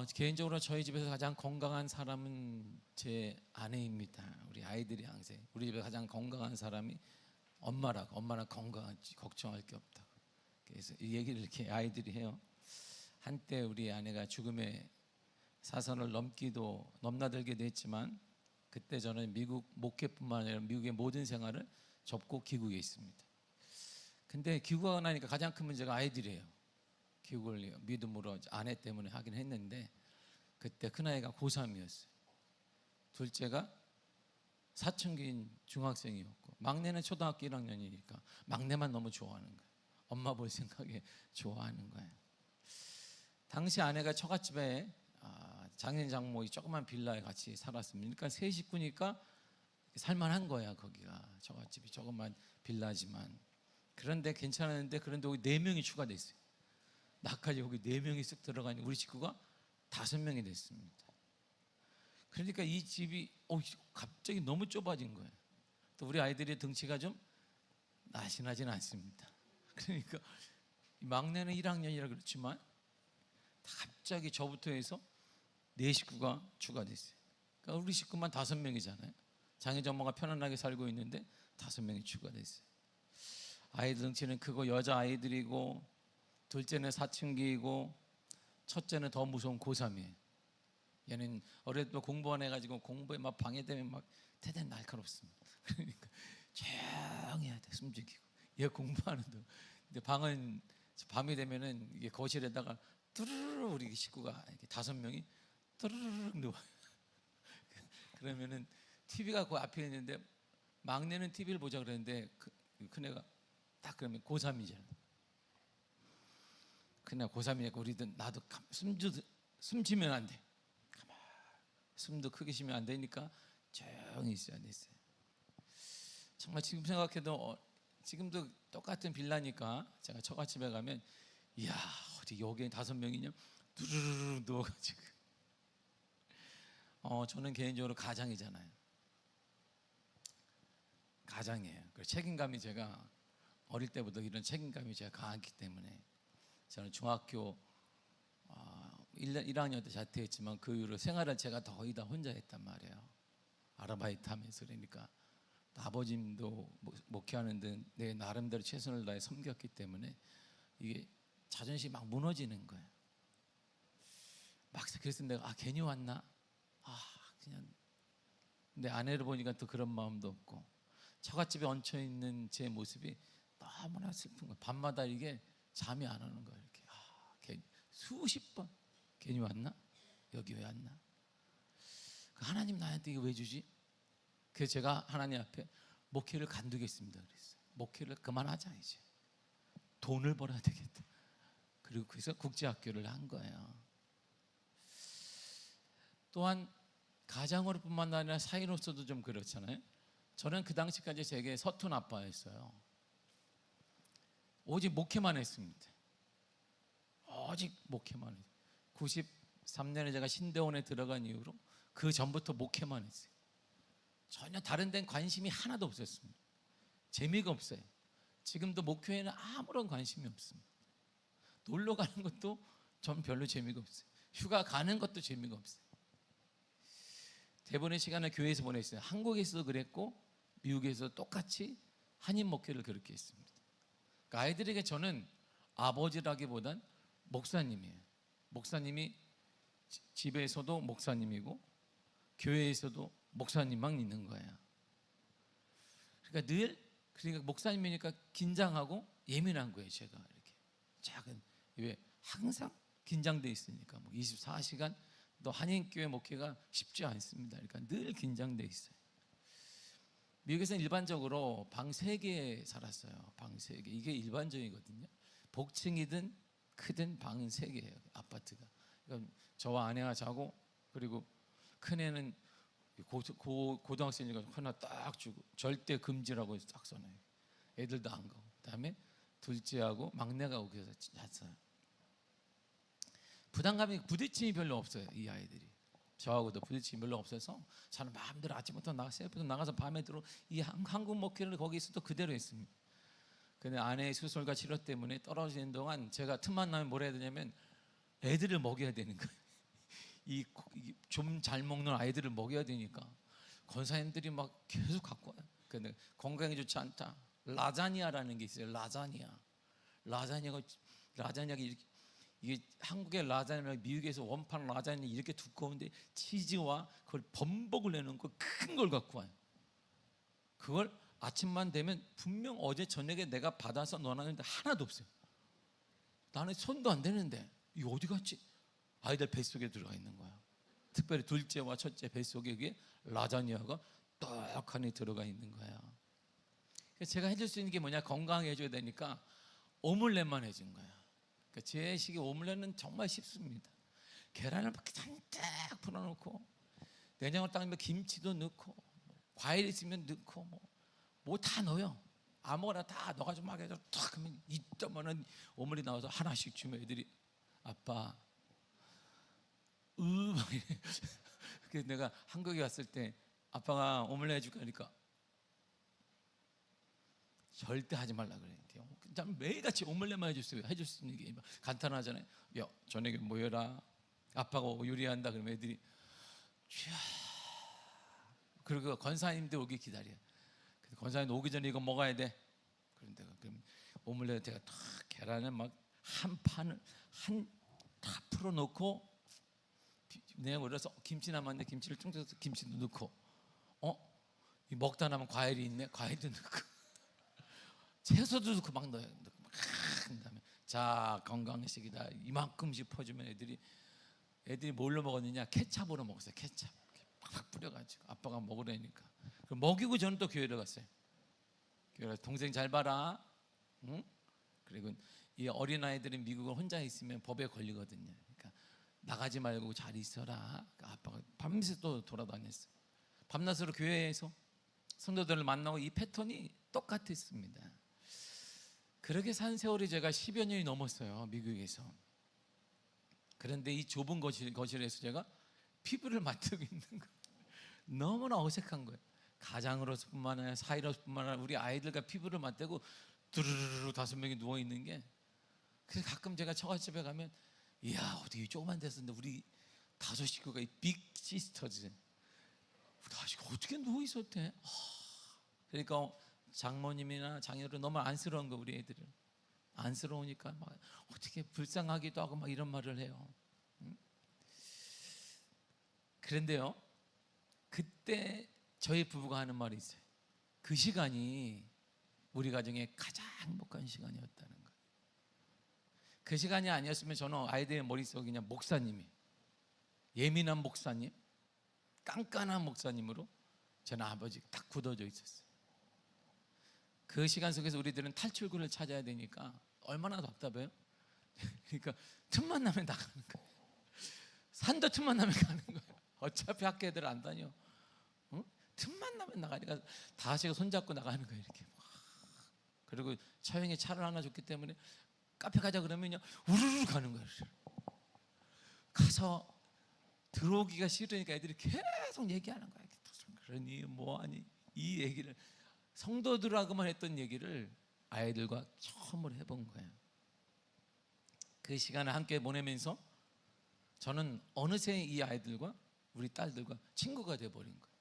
개인적으로 저희 집에서 가장 건강한 사람은 제 아내입니다. 우리 아이들이 항상 우리 집에 가장 건강한 사람이 엄마랑 건강하지 걱정할 게 없다. 그래서 이 얘기를 이렇게 아이들이 해요. 한때 우리 아내가 죽음의 사선을 넘나들기도 했지만 그때 저는 미국 목회뿐만 아니라 미국의 모든 생활을 접고 귀국에 있습니다. 근데 귀국하고 나니까 가장 큰 문제가 아이들이에요. 교육을 믿음으로 아내 때문에 하긴 했는데 그때 큰아이가 고3이었어요. 둘째가 사춘기인 중학생이었고 막내는 초등학교 1학년이니까 막내만 너무 좋아하는 거예요. 엄마 볼 생각에 좋아하는 거예요. 당시 아내가 처갓집에 장인 장모의 조그만 빌라에 같이 살았습니다. 그러니까 세 식구니까 살만한 거야. 거기가 처갓집이 조그만 빌라지만 그런데 괜찮았는데 그런데 여기 4명이 추가됐어요. 나까지 여기 4명이 쓱 들어가니 우리 식구가 5명이 됐습니다. 그러니까 이 집이 갑자기 너무 좁아진 거예요. 또 우리 아이들의 덩치가 좀 날씬하지는 않습니다. 그러니까 막내는 1학년이라 그렇지만 갑자기 저부터 해서 4식구가 추가됐어요. 그러니까 우리 식구만 5명이잖아요. 장인장모가 편안하게 살고 있는데 5명이 추가됐어요. 아이들 덩치는 크고 여자아이들이고 둘째는 사춘기이고 첫째는 더 무서운 고3이에요. 얘는 어릴 때 공부 안 해가지고 공부에 막 방해되면 막 대단히 날카롭습니다. 그러니까 조용히 해야 돼. 숨죽이고 얘 공부하는데 근데 방은 밤이 되면은 이게 거실에다가 뚜루루 우리 식구가 이렇게 5명이 뚜루루 누워요. 그러면은 TV가 그 앞에 있는데 막내는 TV를 보자 그랬는데 큰애가 딱 그러면 고3이잖아. 그냥 고3이니까 우리도 나도 숨 쉬면 안 돼. 숨도 크게 쉬면 안 되니까 조용히 있어야 됐어요. 정말 지금 생각해도 지금도 똑같은 빌라니까 제가 처갓집에 가면 이야 어디 여기에 5명이냐 두루루루 누워가지고 저는 개인적으로 가장이잖아요. 가장이에요. 그 책임감이 제가 어릴 때부터 이런 책임감이 제가 강했기 때문에 저는 중학교 1학년 때 자퇴했지만 그 이후로 생활을 제가 거의 다 혼자 했단 말이에요. 아르바이트 하면서. 그러니까 아버님도 목회하는 등 내 나름대로 최선을 다해 섬겼기 때문에 이게 자존심이 막 무너지는 거예요. 막 그래서 내가 괜히 왔나? 그냥 내 아내를 보니까 또 그런 마음도 없고 처갓집에 얹혀있는 제 모습이 너무나 슬픈 거예요. 밤마다 이게 잠이 안 오는 거예요. 이렇게 수십 번 괜히 왔나? 여기 왜 왔나? 하나님 나한테 이거 왜 주지? 그래서 제가 하나님 앞에 목회를 간두겠습니다 그랬어요. 목회를 그만하자 이제. 돈을 벌어야 되겠다. 그리고 그래서 국제학교를 한 거예요. 또한 가장으로뿐만 아니라 사이로서도 좀 그렇잖아요. 저는 그 당시까지 제게 서툰 아빠였어요. 오직 목회만 했습니다. 오직 목회만 했어요. 93년에 제가 신대원에 들어간 이후로 그 전부터 목회만 했어요. 전혀 다른 데는 관심이 하나도 없었습니다. 재미가 없어요. 지금도 목회에는 아무런 관심이 없습니다. 놀러 가는 것도 전 별로 재미가 없어요. 휴가 가는 것도 재미가 없어요. 대부분의 시간을 교회에서 보냈어요. 한국에서도 그랬고 미국에서 똑같이 한인 목회를 그렇게 했습니다. 그러니까 아이들에게 저는 아버지라기보단 목사님이에요. 목사님이 집에서도 목사님이고 교회에서도 목사님만 있는 거예요. 그러니까 목사님이니까 긴장하고 예민한 거예요. 제가 이렇게 작은 왜 항상 긴장돼 있으니까 24시간 또 한인교회 목회가 쉽지 않습니다. 그러니까 늘 긴장돼 있어요. 미국에서는 일반적으로 방 3개에 살았어요. 방 3개. 이게 일반적이거든요. 복층이든 크든 방은 3개예요. 아파트가. 그러니까 저와 아내가 자고 그리고 큰애는 고등학생이니까 하나 딱 주고 절대 금지라고 딱 써놔요. 애들도 안 가고. 그다음에 둘째하고 막내가 거기서 잤어요. 부딪힘이 별로 없어요. 이 아이들이. 저하고도 부딪힘이 별로 없어서 저는 마음대로 아침부터 새벽부터 나가서 밤에 들어 이 한국 목회를 거기서도 그대로 했습니다. 근데 아내의 수술과 치료 때문에 떨어지는 동안 제가 틈만 나면 뭘 해야 되냐면 애들을 먹여야 되는 거예요. 좀 잘 먹는 아이들을 먹여야 되니까 권사님들이 막 계속 갖고 와요. 근데 건강에 좋지 않다. 라자니아라는 게 있어요. 라자니아가 이게 한국의 라자냐, 미국에서 원판 라자냐 이렇게 두꺼운데 치즈와 그걸 범벅을 내는 거 큰 걸 갖고 와요. 그걸 아침만 되면 분명 어제 저녁에 내가 받아서 넣어놨는데 하나도 없어요. 나는 손도 안 대는데 이거 어디 갔지? 아이들 뱃속에 들어가 있는 거야. 특별히 둘째와 첫째 뱃속에 이게 라자냐가 떡하니 들어가 있는 거야. 그래서 제가 해줄 수 있는 게 뭐냐, 건강하게 해줘야 되니까 오믈렛만 해준 거야. 그러니까 제 식의 오믈렛은 정말 쉽습니다. 계란을 잔뜩 풀어놓고 냉장고에 딱 넣으면 김치도 넣고 과일 있으면 넣고 뭐 다 넣어요. 아무거나 다 넣어가지고 막 해서 탁 하면 이따만한 오믈렛 나와서 하나씩 주면 애들이 아빠 그래서 내가 한국에 왔을 때 아빠가 오믈렛 해줄까 하니까 절대 하지 말라 그래. 난 매일같이 오믈렛만 해줬어요. 해줄 수 있는 게 간단하잖아요. 야 저녁에 모여라. 아빠가 요리한다 그러면 애들이 쥐야. 그리고 권사님들 오기 기다려. 권사님 오기 전에 이거 먹어야 돼. 그런데 그럼 오믈렛 제가 탁 계란을 막 한 판을 다 풀어놓고 내가 그래서 김치 남았는데 김치를 퉁쳐서 김치도 넣고 먹다 남은 과일이 있네. 과일도 넣고 채소도 넣고 막 넣어요. 그 다음에 자 건강식이다 이만큼씩 퍼주면 애들이 뭘로 먹었느냐, 케찹으로 먹었어요. 케찹 팍 뿌려가지고 아빠가 먹으라니까. 먹이고 저는 또 교회를 갔어요. 교회 가서 동생 잘 봐라. 응? 그리고 이 어린아이들은 미국에 혼자 있으면 법에 걸리거든요. 그러니까 나가지 말고 잘 있어라. 그러니까 아빠가 밤새 또 돌아다녔어요. 밤낮으로 교회에서 성도들을 만나고 이 패턴이 똑같았습니다. 그렇게 산 세월이 제가 10여 년이 넘었어요. 미국에서. 그런데 이 좁은 거실에서 제가 피부를 맞대고 있는 거예요. 너무나 어색한 거예요. 가장으로서뿐만 아니라 사이로서뿐만 아니라 우리 아이들과 피부를 맞대고 두루루루 5명이 누워 있는 게, 그래서 가끔 제가 처갓집에 가면 이야 어떻게 조그만 데서인데 우리 5 식구가 이 빅 시스터즈 어떻게 누워 있었대. 그러니까 장모님이나 장녀들은 너무 안쓰러운 거, 우리 애들은 안쓰러우니까 막 어떻게 불쌍하기도 하고 막 이런 말을 해요. 그런데요, 그때 저희 부부가 하는 말이 있어요. 그 시간이 우리 가정의 가장 행복한 시간이었다는 거예요. 그 시간이 아니었으면 저는 아이들의 머릿속에 그냥 목사님이, 예민한 목사님, 깐깐한 목사님으로 저는 아버지가 딱 굳어져 있었어요. 그 시간 속에서 우리들은 탈출구를 찾아야 되니까 얼마나 답답해요. 그러니까 틈만 나면 나가는 거예요. 산도 틈만 나면 가는 거예요. 어차피 학교 애들 안 다녀. 응? 틈만 나면 나가니까 다 같이 손잡고 나가는 거예요. 이렇게. 그리고 처형이 차를 하나 줬기 때문에 카페 가자 그러면 우르르 가는 거예요. 가서 들어오기가 싫으니까 애들이 계속 얘기하는 거예요. 그러니 뭐하니 이 얘기를, 성도들하고만 했던 얘기를 아이들과 처음으로 해본 거예요. 그 시간을 함께 보내면서 저는 어느새 이 아이들과 우리 딸들과 친구가 돼버린 거예요.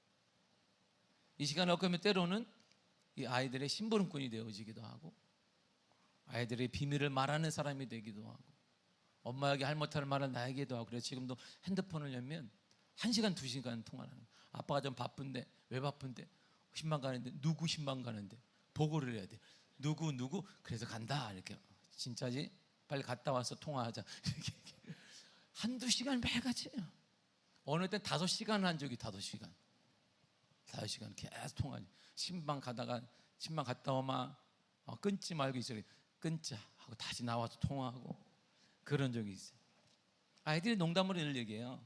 이 시간을 엇가면 때로는 이 아이들의 심부름꾼이 되어지기도 하고, 아이들의 비밀을 말하는 사람이 되기도 하고, 엄마에게 할 못할 말을 나에게도 하고. 그래서 지금도 핸드폰을 열면 1시간 2시간 통화를 하는 거예요. 아빠가 좀 바쁜데, 왜 바쁜데? 신방 가는데, 누구 신방 가는데 보고를 해야 돼. 누구 그래서 간다. 이렇게. 진짜지? 빨리 갔다 와서 통화하자. 이렇게. 1-2시간 매일같이. 어느 때 5시간 한 적이 5시간 계속 통화하지. 신방 갔다 오마. 끊지 말고 있어. 끊자 하고 다시 나와서 통화하고. 그런 적이 있어요. 아이들이 농담으로 늘 얘기해요.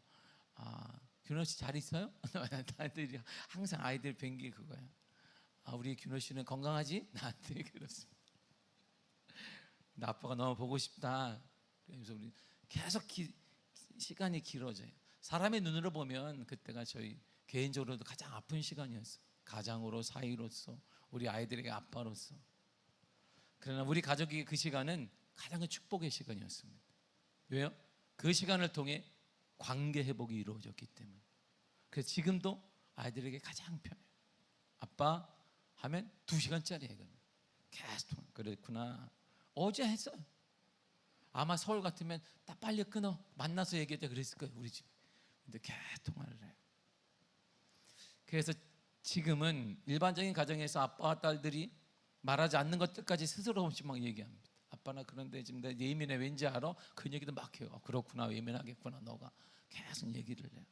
규노 씨 잘 있어요? 아이들이 항상 아이들 뵌 게 그거야. 우리 규노 씨는 건강하지? 나한테 그렇습니다. 근데 아빠가 너무 보고 싶다. 그래서 우리 계속 시간이 길어져요. 사람의 눈으로 보면 그때가 저희 개인적으로도 가장 아픈 시간이었어요. 가장으로, 사위로서, 우리 아이들에게 아빠로서. 그러나 우리 가족이 그 시간은 가장 큰 축복의 시간이었습니다. 왜요? 그 시간을 통해 관계 회복이 이루어졌기 때문에. 그래서 지금도 아이들에게 가장 편해요. 아빠 하면 2시간짜리예요. 계속 그랬구나. 어제 했어요. 아마 서울 같으면 딱 빨리 끊어 만나서 얘기하자 그랬을 거예요, 우리 집. 근데 계속 통화를 해요. 그래서 지금은 일반적인 가정에서 아빠와 딸들이 말하지 않는 것들까지 스스로 없이 막 얘기합니다. 아빠 나 그런데 지금 내 예민해 왠지 알아? 그 얘기도 막 해요. 그렇구나, 예민하겠구나 너가. 계속 얘기를 해요.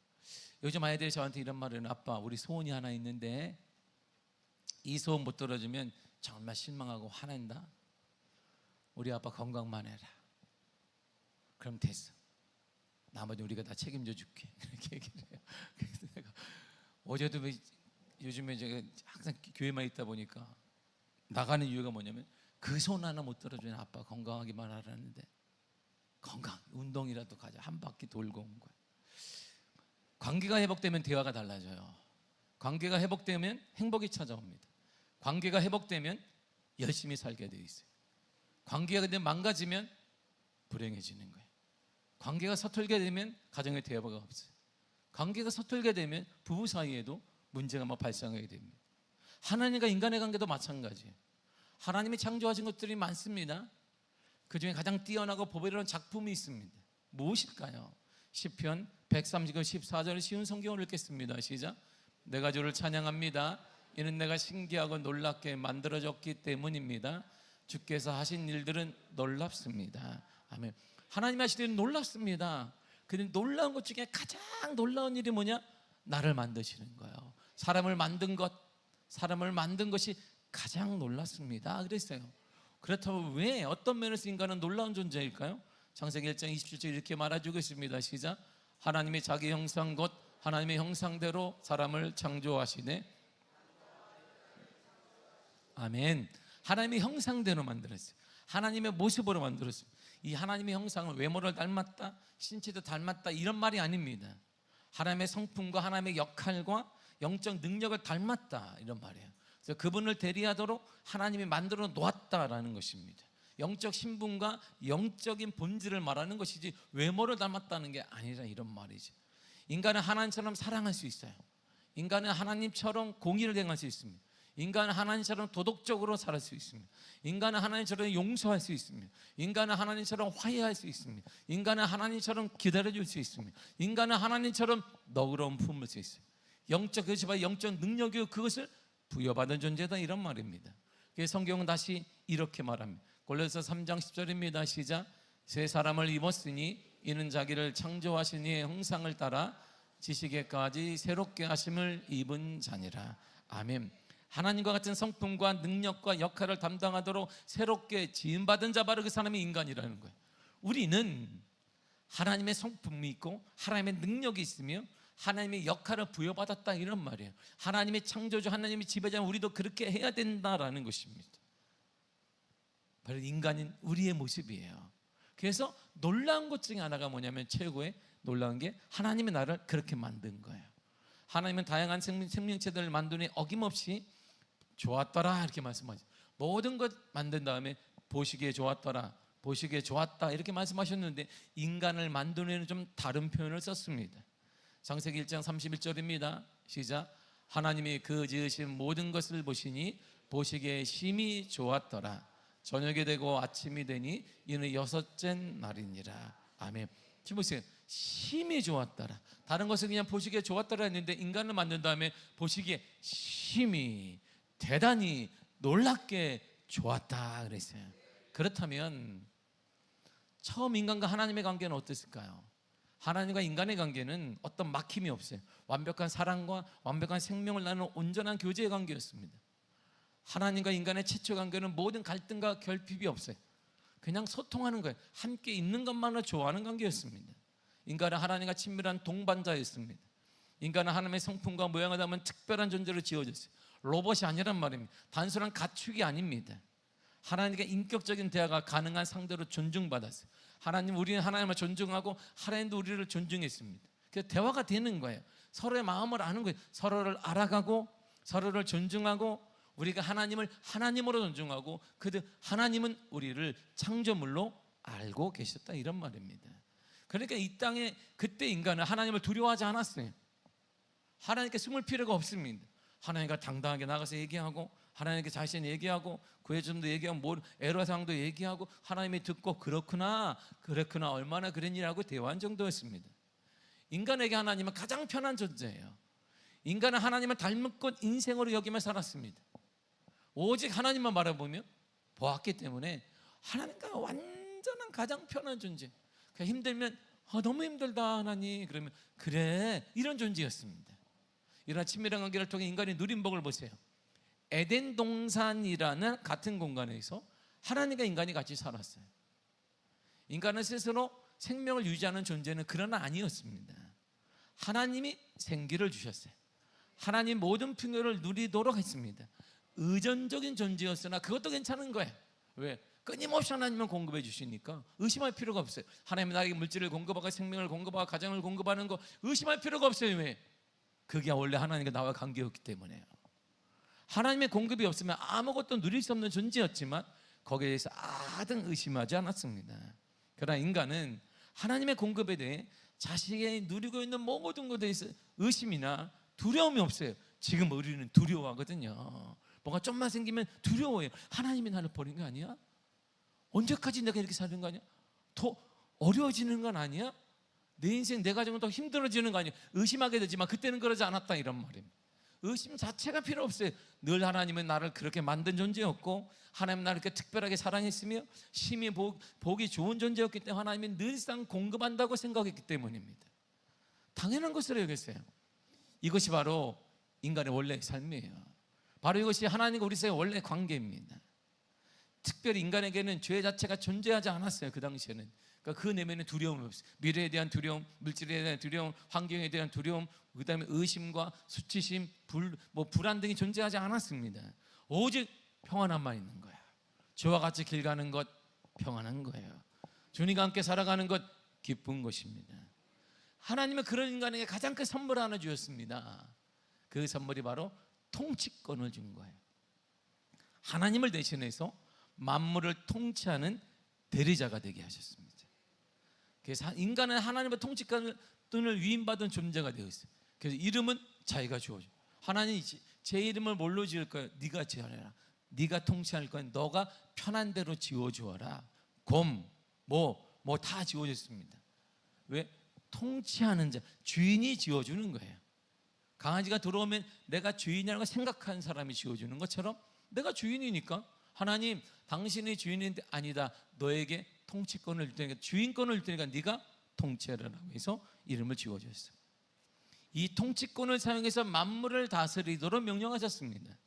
요즘 아이들이 저한테 이런 말을 해요. 아빠 우리 소원이 하나 있는데 이 소원 못 들어주면 정말 실망하고 화낸다. 우리 아빠 건강만 해라. 그럼 됐어. 나머지 우리가 다 책임져 줄게. 이렇게 얘기를 해요. 그래서 내가 어제도 요즘에 제가 항상 교회만 있다 보니까 나가는 이유가 뭐냐면 그 손 하나 못 들어주면 아빠 건강하기만 하라는데 건강 운동이라도 가자. 한 바퀴 돌고 온 거예요. 관계가 회복되면 대화가 달라져요. 관계가 회복되면 행복이 찾아옵니다. 관계가 회복되면 열심히 살게 돼 있어요. 관계가 근데 망가지면 불행해지는 거예요. 관계가 서툴게 되면 가정에 대화가 없어요. 관계가 서툴게 되면 부부 사이에도 문제가 막 발생하게 됩니다. 하나님과 인간의 관계도 마찬가지예요. 하나님이 창조하신 것들이 많습니다. 그 중에 가장 뛰어나고 보배로운 작품이 있습니다. 무엇일까요? 시편 139편 14절 쉬운 성경을 읽겠습니다. 시작. 내가 주를 찬양합니다. 이는 내가 신기하고 놀랍게 만들어졌기 때문입니다. 주께서 하신 일들은 놀랍습니다. 아멘. 하나님 하신 일은 놀랍습니다. 근데 놀라운 것 중에 가장 놀라운 일이 뭐냐? 나를 만드시는 거예요. 사람을 만든 것이 가장 놀랐습니다. 그랬어요. 그렇다면 왜 어떤 면에서 인간은 놀라운 존재일까요? 창세기 1장 27절 이렇게 말해주고 있습니다. 시작. 하나님이 자기 형상 곧 하나님의 형상대로 사람을 창조하시되 아멘. 하나님의 형상대로 만들었어요. 하나님의 모습으로 만들었어요. 이 하나님의 형상은 외모를 닮았다, 신체도 닮았다 이런 말이 아닙니다. 하나님의 성품과 하나님의 역할과 영적 능력을 닮았다 이런 말이에요. 그래서 그분을 대리하도록 하나님이 만들어 놓았다라는 것입니다. 영적 신분과 영적인 본질을 말하는 것이지 외모를 닮았다는 게 아니라 이런 말이죠. 인간은 하나님처럼 사랑할 수 있어요. 인간은 하나님처럼 공의를 행할 수 있습니다. 인간은 하나님처럼 도덕적으로 살 수 있습니다. 인간은 하나님처럼 용서할 수 있습니다. 인간은 하나님처럼 화해할 수 있습니다. 인간은 하나님처럼 기다려줄 수 있습니다. 인간은 하나님처럼 너그러운 품을 수 있어요. 그것이 바로 영적 능력이고 그것을 부여받은 존재다 이런 말입니다. 그래서 성경은 다시 이렇게 말합니다. 골로새서 3장 10절입니다. 시작. 새 사람을 입었으니 이는 자기를 창조하신 이의 형상을 따라 지식에까지 새롭게 하심을 입은 자니라. 아멘. 하나님과 같은 성품과 능력과 역할을 담당하도록 새롭게 지음받은 자 바로 그 사람이 인간이라는 거예요. 우리는 하나님의 성품이 있고 하나님의 능력이 있으며 하나님의 역할을 부여받았다 이런 말이에요. 하나님의 창조주 하나님의 지배자 우리도 그렇게 해야 된다라는 것입니다. 바로 인간인 우리의 모습이에요. 그래서 놀라운 것 중에 하나가 뭐냐면 최고의 놀라운 게 하나님이 나를 그렇게 만든 거예요. 하나님은 다양한 생명체들을 만드니 어김없이 좋았더라 이렇게 말씀하죠. 모든 것 만든 다음에 보시기에 좋았더라, 보시기에 좋았다 이렇게 말씀하셨는데 인간을 만드는 좀 다른 표현을 썼습니다. 창세기 1장 31절입니다. 시작. 하나님이 그 지으신 모든 것을 보시니 보시기에 심히 좋았더라. 저녁이 되고 아침이 되니 이는 6째 날이니라. 아멘. 지금 보세요. 심히 좋았더라. 다른 것은 그냥 보시기에 좋았더라 했는데 인간을 만든 다음에 보시기에 심히 대단히 놀랍게 좋았다 그랬어요. 그렇다면 처음 인간과 하나님의 관계는 어땠을까요? 하나님과 인간의 관계는 어떤 막힘이 없어요. 완벽한 사랑과 완벽한 생명을 나누는 온전한 교제의 관계였습니다. 하나님과 인간의 최초 관계는 모든 갈등과 결핍이 없어요. 그냥 소통하는 거예요. 함께 있는 것만으로 좋아하는 관계였습니다. 인간은 하나님과 친밀한 동반자였습니다. 인간은 하나님의 성품과 모양을 담은 특별한 존재로 지어졌어요. 로봇이 아니란 말입니다. 단순한 가축이 아닙니다. 하나님과 인격적인 대화가 가능한 상대로 존중받았어요. 우리는 하나님을 존중하고 하나님도 우리를 존중했습니다. 그래서 대화가 되는 거예요. 서로의 마음을 아는 거예요. 서로를 알아가고 서로를 존중하고 우리가 하나님을 하나님으로 존중하고 하나님은 우리를 창조물로 알고 계셨다 이런 말입니다. 그러니까 이 땅에 그때 인간은 하나님을 두려워하지 않았어요. 하나님께 숨을 필요가 없습니다. 하나님과 당당하게 나가서 얘기하고, 하나님께 자신 얘기하고, 구해줌도 얘기하고, 뭐 애로사항도 얘기하고, 하나님이 듣고 그렇구나 얼마나 그랬니라고 대화한 정도였습니다. 인간에게 하나님은 가장 편한 존재예요. 인간은 하나님을 닮은 것 인생으로 여기며 살았습니다. 오직 하나님만 바라보며 보았기 때문에 하나님과 완전한 가장 편한 존재. 그냥 힘들면 너무 힘들다 하나님, 그러면 그래, 이런 존재였습니다. 이러한 친밀한 관계를 통해 인간이 누린 복을 보세요. 에덴 동산이라는 같은 공간에서 하나님과 인간이 같이 살았어요. 인간은 스스로 생명을 유지하는 존재는 그러나 아니었습니다. 하나님이 생기를 주셨어요. 하나님 모든 풍요를 누리도록 했습니다. 의존적인 존재였으나 그것도 괜찮은 거예요. 왜? 끊임없이 하나님은 공급해 주시니까 의심할 필요가 없어요. 하나님은 나에게 물질을 공급하고 생명을 공급하고 가정을 공급하는 거 의심할 필요가 없어요. 왜? 그게 원래 하나님과 나와 관계였기 때문에요. 하나님의 공급이 없으면 아무것도 누릴 수 없는 존재였지만 거기에 대해서 아등 의심하지 않았습니다. 그러나 인간은 하나님의 공급에 대해 자신이 누리고 있는 모든 것에 대해서 의심이나 두려움이 없어요. 지금 우리는 두려워하거든요. 뭔가 좀만 생기면 두려워해요. 하나님이 나를 버린 거 아니야? 언제까지 내가 이렇게 사는 거 아니야? 더 어려워지는 건 아니야? 내 인생, 내 가정은 더 힘들어지는 거 아니야? 의심하게 되지만 그때는 그러지 않았다, 이런 말입니다. 의심 자체가 필요 없어요. 늘 하나님은 나를 그렇게 만든 존재였고, 하나님은 나를 이렇게 특별하게 사랑했으며 심히 보기 좋은 존재였기 때문에 하나님이 늘상 공급한다고 생각했기 때문입니다. 당연한 것으로 여겼어요. 이것이 바로 인간의 원래의 삶이에요. 바로 이것이 하나님과 우리 사이의 원래 관계입니다. 특별히 인간에게는 죄 자체가 존재하지 않았어요. 그 당시에는. 그러니까 그 내면에 두려움이 없어요. 미래에 대한 두려움, 물질에 대한 두려움, 환경에 대한 두려움, 그 다음에 의심과 수치심, 불안 등이 존재하지 않았습니다. 오직 평안함만 있는 거야. 저와 같이 길 가는 것 평안한 거예요. 주님과 함께 살아가는 것 기쁜 것입니다. 하나님은 그런 인간에게 가장 큰 선물을 하나 주셨습니다. 그 선물이 바로 통치권을 준 거예요. 하나님을 대신해서 만물을 통치하는 대리자가 되게 하셨습니다. 그래서 인간은 하나님의 통치권을 위임받은 존재가 되어 있어요. 그래서 이름은 자기가 주어줘. 하나님이 제 이름을 뭘로 지을 거예요? 네가 지어라. 네가 통치할 거야. 너가 편한 대로 지어주어라. 곰, 뭐 다 지어줬습니다. 왜? 통치하는 자, 주인이 지어주는 거예요. 강아지가 들어오면 내가 주인이라고 생각하는 사람이 지어주는 것처럼 내가 주인이니까 하나님, 당신이 주인인데 아니다. 너에게 통치권을 줄 테니까, 주인권을 줄 테니까 네가 통치하라고 해서 이름을 지어줬어요. 이 통치권을 사용해서 만물을 다스리도록 명령하셨습니다.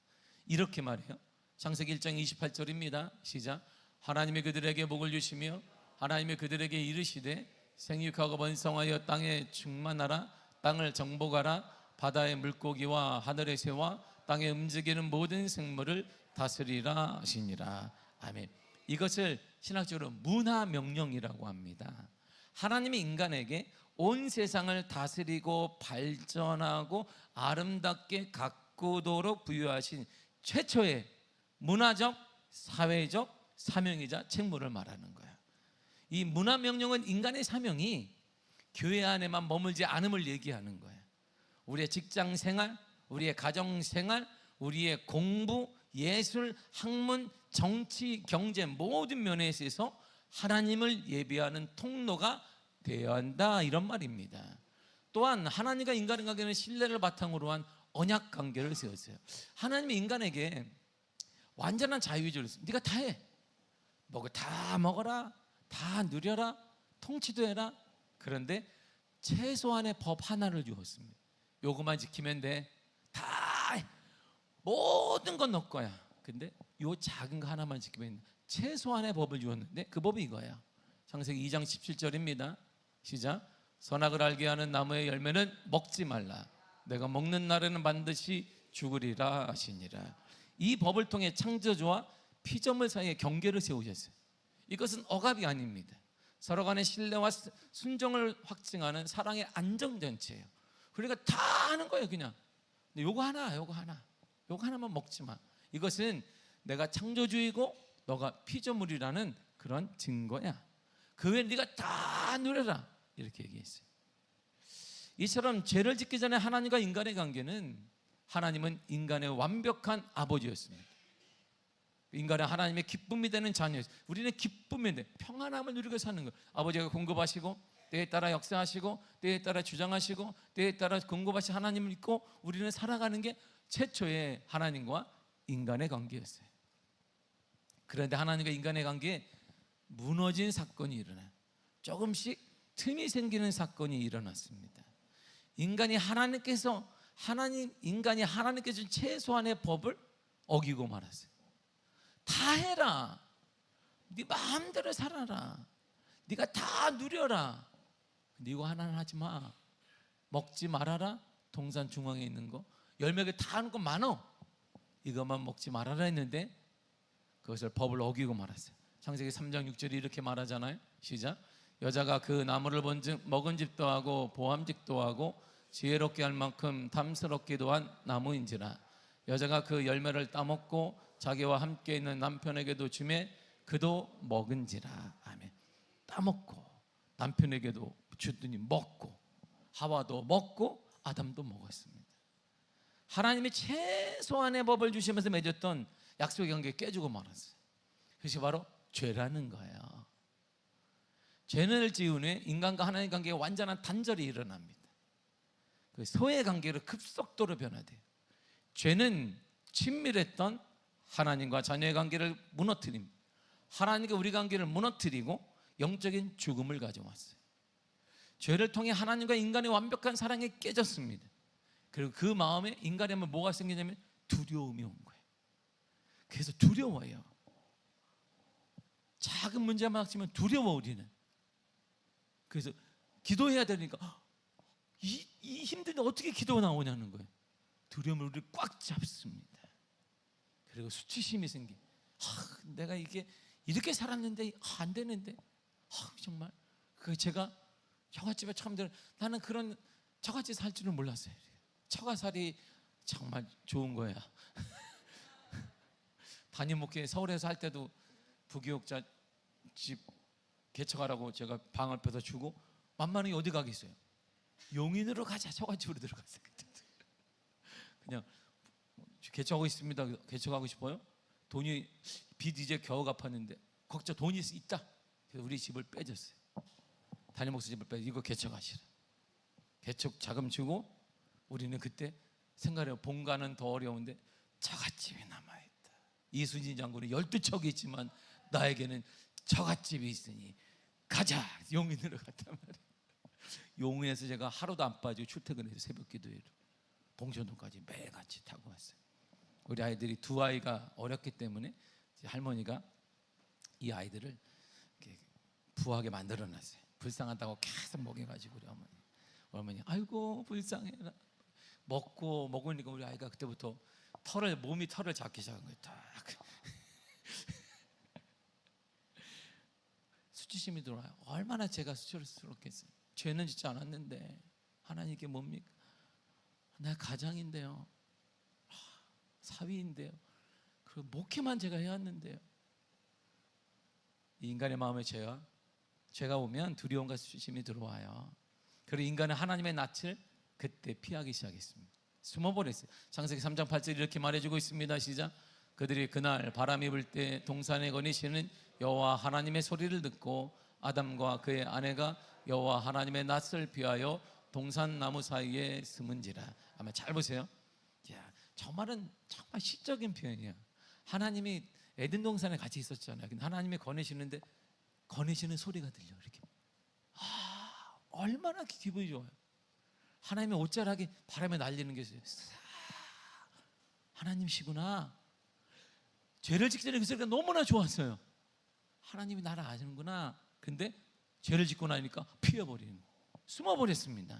이렇게 말해요. 창세기 1장 28절입니다. 시작. 하나님이 그들에게 복을 주시며 하나님이 그들에게 이르시되 생육하고 번성하여 땅에 충만하라. 땅을 정복하라. 바다의 물고기와 하늘의 새와 땅에 움직이는 모든 생물을 다스리라 하시니라. 아멘. 이것을 신학적으로 문화명령이라고 합니다. 하나님이 인간에게 온 세상을 다스리고 발전하고 아름답게 가꾸도록 부여하신 최초의 문화적, 사회적 사명이자 책무를 말하는 거예요. 이 문화명령은 인간의 사명이 교회 안에만 머물지 않음을 얘기하는 거예요. 우리의 직장생활, 우리의 가정생활, 우리의 공부, 예술, 학문, 정치, 경제 모든 면에 있어서 하나님을 예배하는 통로가 되어야 한다, 이런 말입니다. 또한 하나님과 인간의 관계는 신뢰를 바탕으로 한 언약 관계를 세웠어요. 하나님이 인간에게 완전한 자유의지를 줬어요. 네가 다 해. 다 먹어라, 다 누려라, 통치도 해라. 그런데 최소한의 법 하나를 주었습니다. 요거만 지키면 돼. 다 모든 건 너 거야. 근데 요 작은 거 하나만 지키면 돼. 최소한의 법을 주었는데 그 법이 이거예요. 창세기 2장 17절입니다. 시작. 선악을 알게 하는 나무의 열매는 먹지 말라. 내가 먹는 날에는 반드시 죽으리라 하시니라. 이 법을 통해 창조주와 피조물 사이에 경계를 세우셨어요. 이것은 억압이 아닙니다. 서로 간의 신뢰와 순종을 확증하는 사랑의 안정장치예요. 그러니까 다 하는 거예요. 그냥 요거 하나만 먹지 마. 이것은 내가 창조주이고 너가 피조물이라는 그런 증거야. 그 외에 네가 다 누려라. 이렇게 얘기했어요. 이처럼 죄를 짓기 전에 하나님과 인간의 관계는, 하나님은 인간의 완벽한 아버지였습니다. 인간은 하나님의 기쁨이 되는 자녀였어요. 우리는 기쁨이 돼 평안함을 누리고 사는 거예요. 아버지가 공급하시고 때에 따라 역사하시고 때에 따라 주장하시고 때에 따라 공급하신 하나님을 믿고 우리는 살아가는 게 최초의 하나님과 인간의 관계였어요. 그런데 하나님과 인간의 관계에 무너진 사건이 일어나요. 조금씩 틈이 생기는 사건이 일어났습니다. 인간이 하나님께서 준 최소한의 법을 어기고 말았어요. 다 해라, 네 마음대로 살아라, 네가 다 누려라. 근데 이거 하나는 하지 마. 먹지 말아라. 동산 중앙에 있는 거 열매가 다 하는 거 많어. 이것만 먹지 말아라 했는데 그것을 법을 어기고 말았어요. 창세기 3장 6절이 이렇게 말하잖아요. 시작. 여자가 그 나무를 먹은 집도 하고 보암직도 하고 지혜롭게 할 만큼 탐스럽기도 한 나무인지라. 여자가 그 열매를 따먹고 자기와 함께 있는 남편에게도 주매 그도 먹은지라. 아멘. 따먹고 남편에게도 주더니 먹고, 하와도 먹고 아담도 먹었습니다. 하나님이 최소한의 법을 주시면서 맺었던 약속의 관계 깨지고 말았어요. 그것이 바로 죄라는 거예요. 죄를 지은 후에 인간과 하나님의 관계에 완전한 단절이 일어납니다. 그 소외 관계로 급속도로 변화돼요. 죄는 친밀했던 하나님과 자녀의 관계를 무너뜨립니다. 하나님과 우리 관계를 무너뜨리고 영적인 죽음을 가져왔어요. 죄를 통해 하나님과 인간의 완벽한 사랑이 깨졌습니다. 그리고 그 마음에 인간의 마음에 뭐가 생기냐면 두려움이 온 거예요. 그래서 두려워요. 작은 문제만 생기면 두려워 우리는. 그래서 기도해야 되니까 이 힘든데 어떻게 기도가 나오냐는 거예요. 두려움을 우리를 꽉 잡습니다. 그리고 수치심이 생기. 내가 이게 이렇게 살았는데 안 되는데 정말 제가 처갓집에 처음 들어 나는 그런 처갓집 살 줄은 몰랐어요. 처가살이 정말 좋은 거야. 담임 목회 서울에서 할 때도 부교육자 집 개척하라고 제가 방을 뺏어 주고 만만히 어디 가겠어요. 용인으로 가자. 처갓집으로 들어갔어요. 그냥 개척하고 있습니다. 개척하고 싶어요. 돈이 빚 이제 겨우 갚았는데 걱정 돈이 있다. 그래서 우리 집을 빼줬어요. 담임 목사 집을 빼 이거 개척하시라. 개척 자금 주고 우리는 그때 생각해요. 본가는 더 어려운데 처갓집이 남아있다. 이순신 장군이 12척이 있지만 나에게는 처갓집이 있으니 가자. 용인으로 갔단 말이에요. 용인에서 제가 하루도 안 빠지고 출퇴근해서 새벽 기도회로 봉천동까지 매일같이 타고 왔어요. 우리 아이들이 두 아이가 어렸기 때문에 할머니가 이 아이들을 이렇게 부하게 만들어놨어요. 불쌍하다고 계속 먹여가지고 우리 어머니 아이고 불쌍해라. 먹으니까 우리 아이가 그때부터 몸이 털을 잡기 시작한 거예요. 딱 수치심이 들어와요. 얼마나 제가 수치스럽겠어요. 죄는 짓지 않았는데 하나님께 뭡니까? 내가 가장인데요, 사위인데요, 그리고 목회만 제가 해왔는데요. 이 인간의 마음에 죄가 오면 두려움과 수치심이 들어와요. 그리고 인간은 하나님의 낯을 그때 피하기 시작했습니다. 숨어버렸어요. 창세기 3장 8절 이렇게 말해주고 있습니다. 시작. 그들이 그날 바람이 불 때 동산에 거니시는 여호와 하나님의 소리를 듣고 아담과 그의 아내가 여호와 하나님의 낯을 피하여 동산 나무 사이에 숨은지라. 아마 잘 보세요. 저 말은 정말 시적인 표현이에요. 하나님이 에덴 동산에 같이 있었잖아요. 근데 하나님이 거니시는데 거니시는 소리가 들려. 이렇게 얼마나 기분이 좋아요. 하나님의 옷자락이 바람에 날리는 게 있어요. 하나님이시구나. 죄를 짓기 전에 그 소리가 너무나 좋았어요. 하나님이 나를 아시는구나. 근데 죄를 짓고 나니까 피해버리는, 숨어버렸습니다.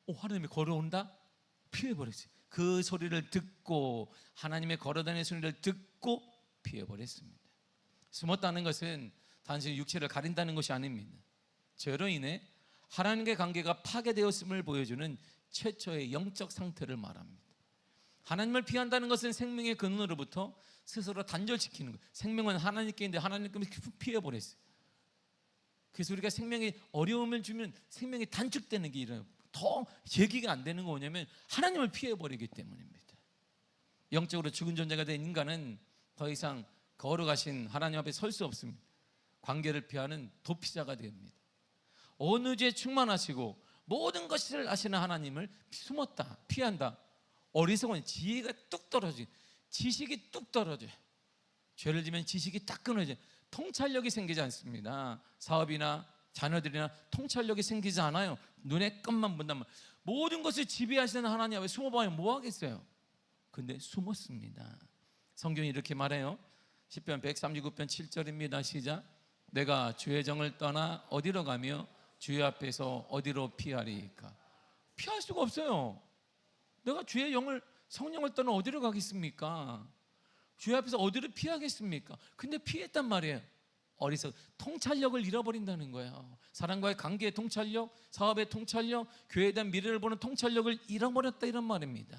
하나님이 걸어온다? 피해버렸어요. 그 소리를 듣고, 하나님의 걸어다니는 소리를 듣고 피해버렸습니다. 숨었다는 것은 단순히 육체를 가린다는 것이 아닙니다. 죄로 인해 하나님과의 관계가 파괴되었음을 보여주는 최초의 영적 상태를 말합니다. 하나님을 피한다는 것은 생명의 근원으로부터 스스로 단절시키는 거예요. 생명은 하나님께 있는데 하나님께 피해버렸어요. 그래서 우리가 생명에 어려움을 주면 생명이 단축되는 게 일어나요. 더 제기가 안 되는 거 뭐냐면 하나님을 피해버리기 때문입니다. 영적으로 죽은 존재가 된 인간은 더 이상 거룩하신 하나님 앞에 설 수 없습니다. 관계를 피하는 도피자가 됩니다. 어느 죄에 충만하시고 모든 것을 아시는 하나님을 숨었다, 피한다. 어리석은 지혜가 뚝 떨어지고 지식이 뚝 떨어져요. 죄를 지면 지식이 딱 끊어져요. 통찰력이 생기지 않습니다. 사업이나 자녀들이나 통찰력이 생기지 않아요. 눈에 끝만 본단 말이에요. 모든 것을 지배하시는 하나님 앞에 숨어봐야 뭐 하겠어요? 근데 숨었습니다. 성경이 이렇게 말해요. 시편 139편 7절입니다. 시작. 내가 주의 정을 떠나 어디로 가며 주의 앞에서 어디로 피하리까? 피할 수가 없어요. 내가 주의 영을, 성령을 떠나 어디로 가겠습니까? 주의 앞에서 어디로 피하겠습니까? 근데 피했단 말이에요. 어리석, 통찰력을 잃어버린다는 거예요. 사람과의 관계의 통찰력, 사업의 통찰력, 교회에 대한 미래를 보는 통찰력을 잃어버렸다, 이런 말입니다.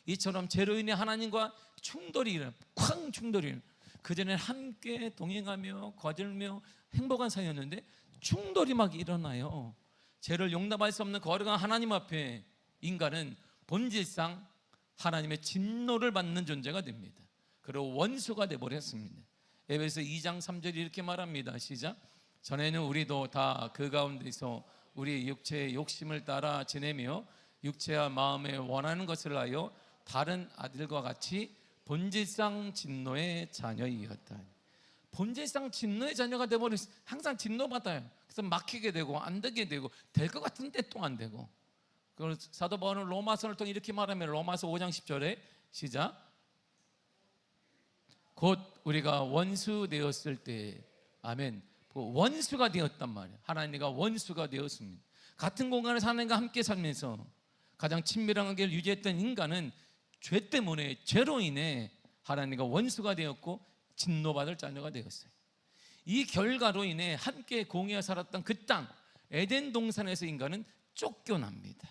이처럼 죄로 인해 하나님과 충돌이 일어나, 쾅 충돌이 일어나. 그전에는 함께 동행하며 거들며 행복한 사이였는데 충돌이 막 일어나요. 죄를 용납할 수 없는 거룩한 하나님 앞에 인간은 본질상 하나님의 진노를 받는 존재가 됩니다. 그리고 원수가 되어버렸습니다. 에베소 2장 3절이 이렇게 말합니다. 시작. 전에는 우리도 다 그 가운데서 우리 육체의 욕심을 따라 지내며 육체와 마음에 원하는 것을 하여 다른 아들과 같이 본질상 진노의 자녀이었다. 본질상 진노의 자녀가 되어버려서 항상 진노받아요. 그래서 막히게 되고 안 되게 되고 될 것 같은데 또 안 되고. 그걸 사도 바울은 로마서를 통해 이렇게 말하면 로마서 5장 10절에 시작. 곧 우리가 원수 되었을 때, 아멘, 원수가 되었단 말이에요. 하나님과 원수가 되었습니다. 같은 공간에서 하나님과 함께 살면서 가장 친밀한 관계를 유지했던 인간은 죄 때문에, 죄로 인해 하나님과 원수가 되었고 진노받을 자녀가 되었어요. 이 결과로 인해 함께 공유해 살았던 그 땅 에덴 동산에서 인간은 쫓겨납니다.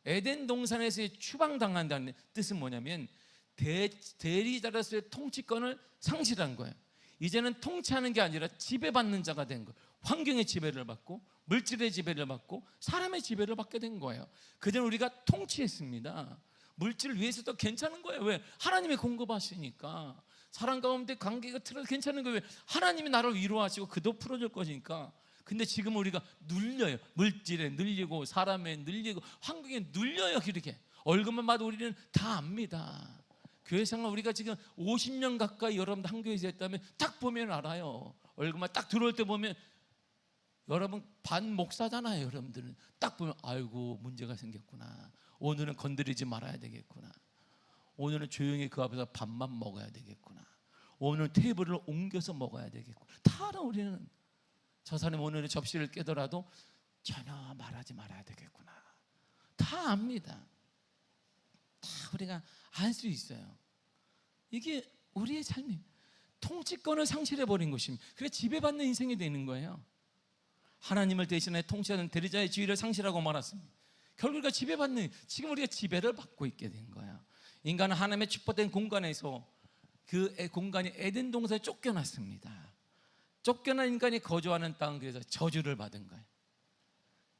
에덴 동산에서 추방당한다는 뜻은 뭐냐면 대리자로서의 통치권을 상실한 거예요. 이제는 통치하는 게 아니라 지배받는 자가 된 거예요. 환경의 지배를 받고 물질의 지배를 받고 사람의 지배를 받게 된 거예요. 그전에 우리가 통치했습니다. 물질을 위해서도 괜찮은 거예요. 왜? 하나님이 공급하시니까. 사람 가운데 관계가 틀어도 괜찮은 거예요. 왜? 하나님이 나를 위로하시고 그도 풀어줄 거니까. 근데 지금 우리가 눌려요. 물질에 눌리고 사람에 눌리고 환경에 눌려요. 이렇게 얼굴만 봐도 우리는 다 압니다. 교회 생활 우리가 지금 50년 가까이 여러분들 한 교회에서 했다면 딱 보면 알아요. 얼굴만 딱 들어올 때 보면 여러분 반 목사잖아요. 여러분들은 딱 보면 아이고 문제가 생겼구나. 오늘은 건드리지 말아야 되겠구나. 오늘은 조용히 그 앞에서 밥만 먹어야 되겠구나. 오늘 테이블을 옮겨서 먹어야 되겠구나. 다 알아. 우리는 저 사람이 오늘은 접시를 깨더라도 전혀 말하지 말아야 되겠구나. 다 압니다. 다 우리가 알 수 있어요. 이게 우리의 삶이 통치권을 상실해버린 것입니다. 그래서 지배받는 인생이 되는 거예요. 하나님을 대신해 통치하는 대리자의 지위를 상실하고 말았습니다. 결국 우리가 지배받는, 지금 우리가 지배를 받고 있게 된 거예요. 인간은 하나님의 축복된 공간에서 그 공간이 에덴 동산에 쫓겨났습니다. 쫓겨난 인간이 거주하는 땅, 그래서 저주를 받은 거예요.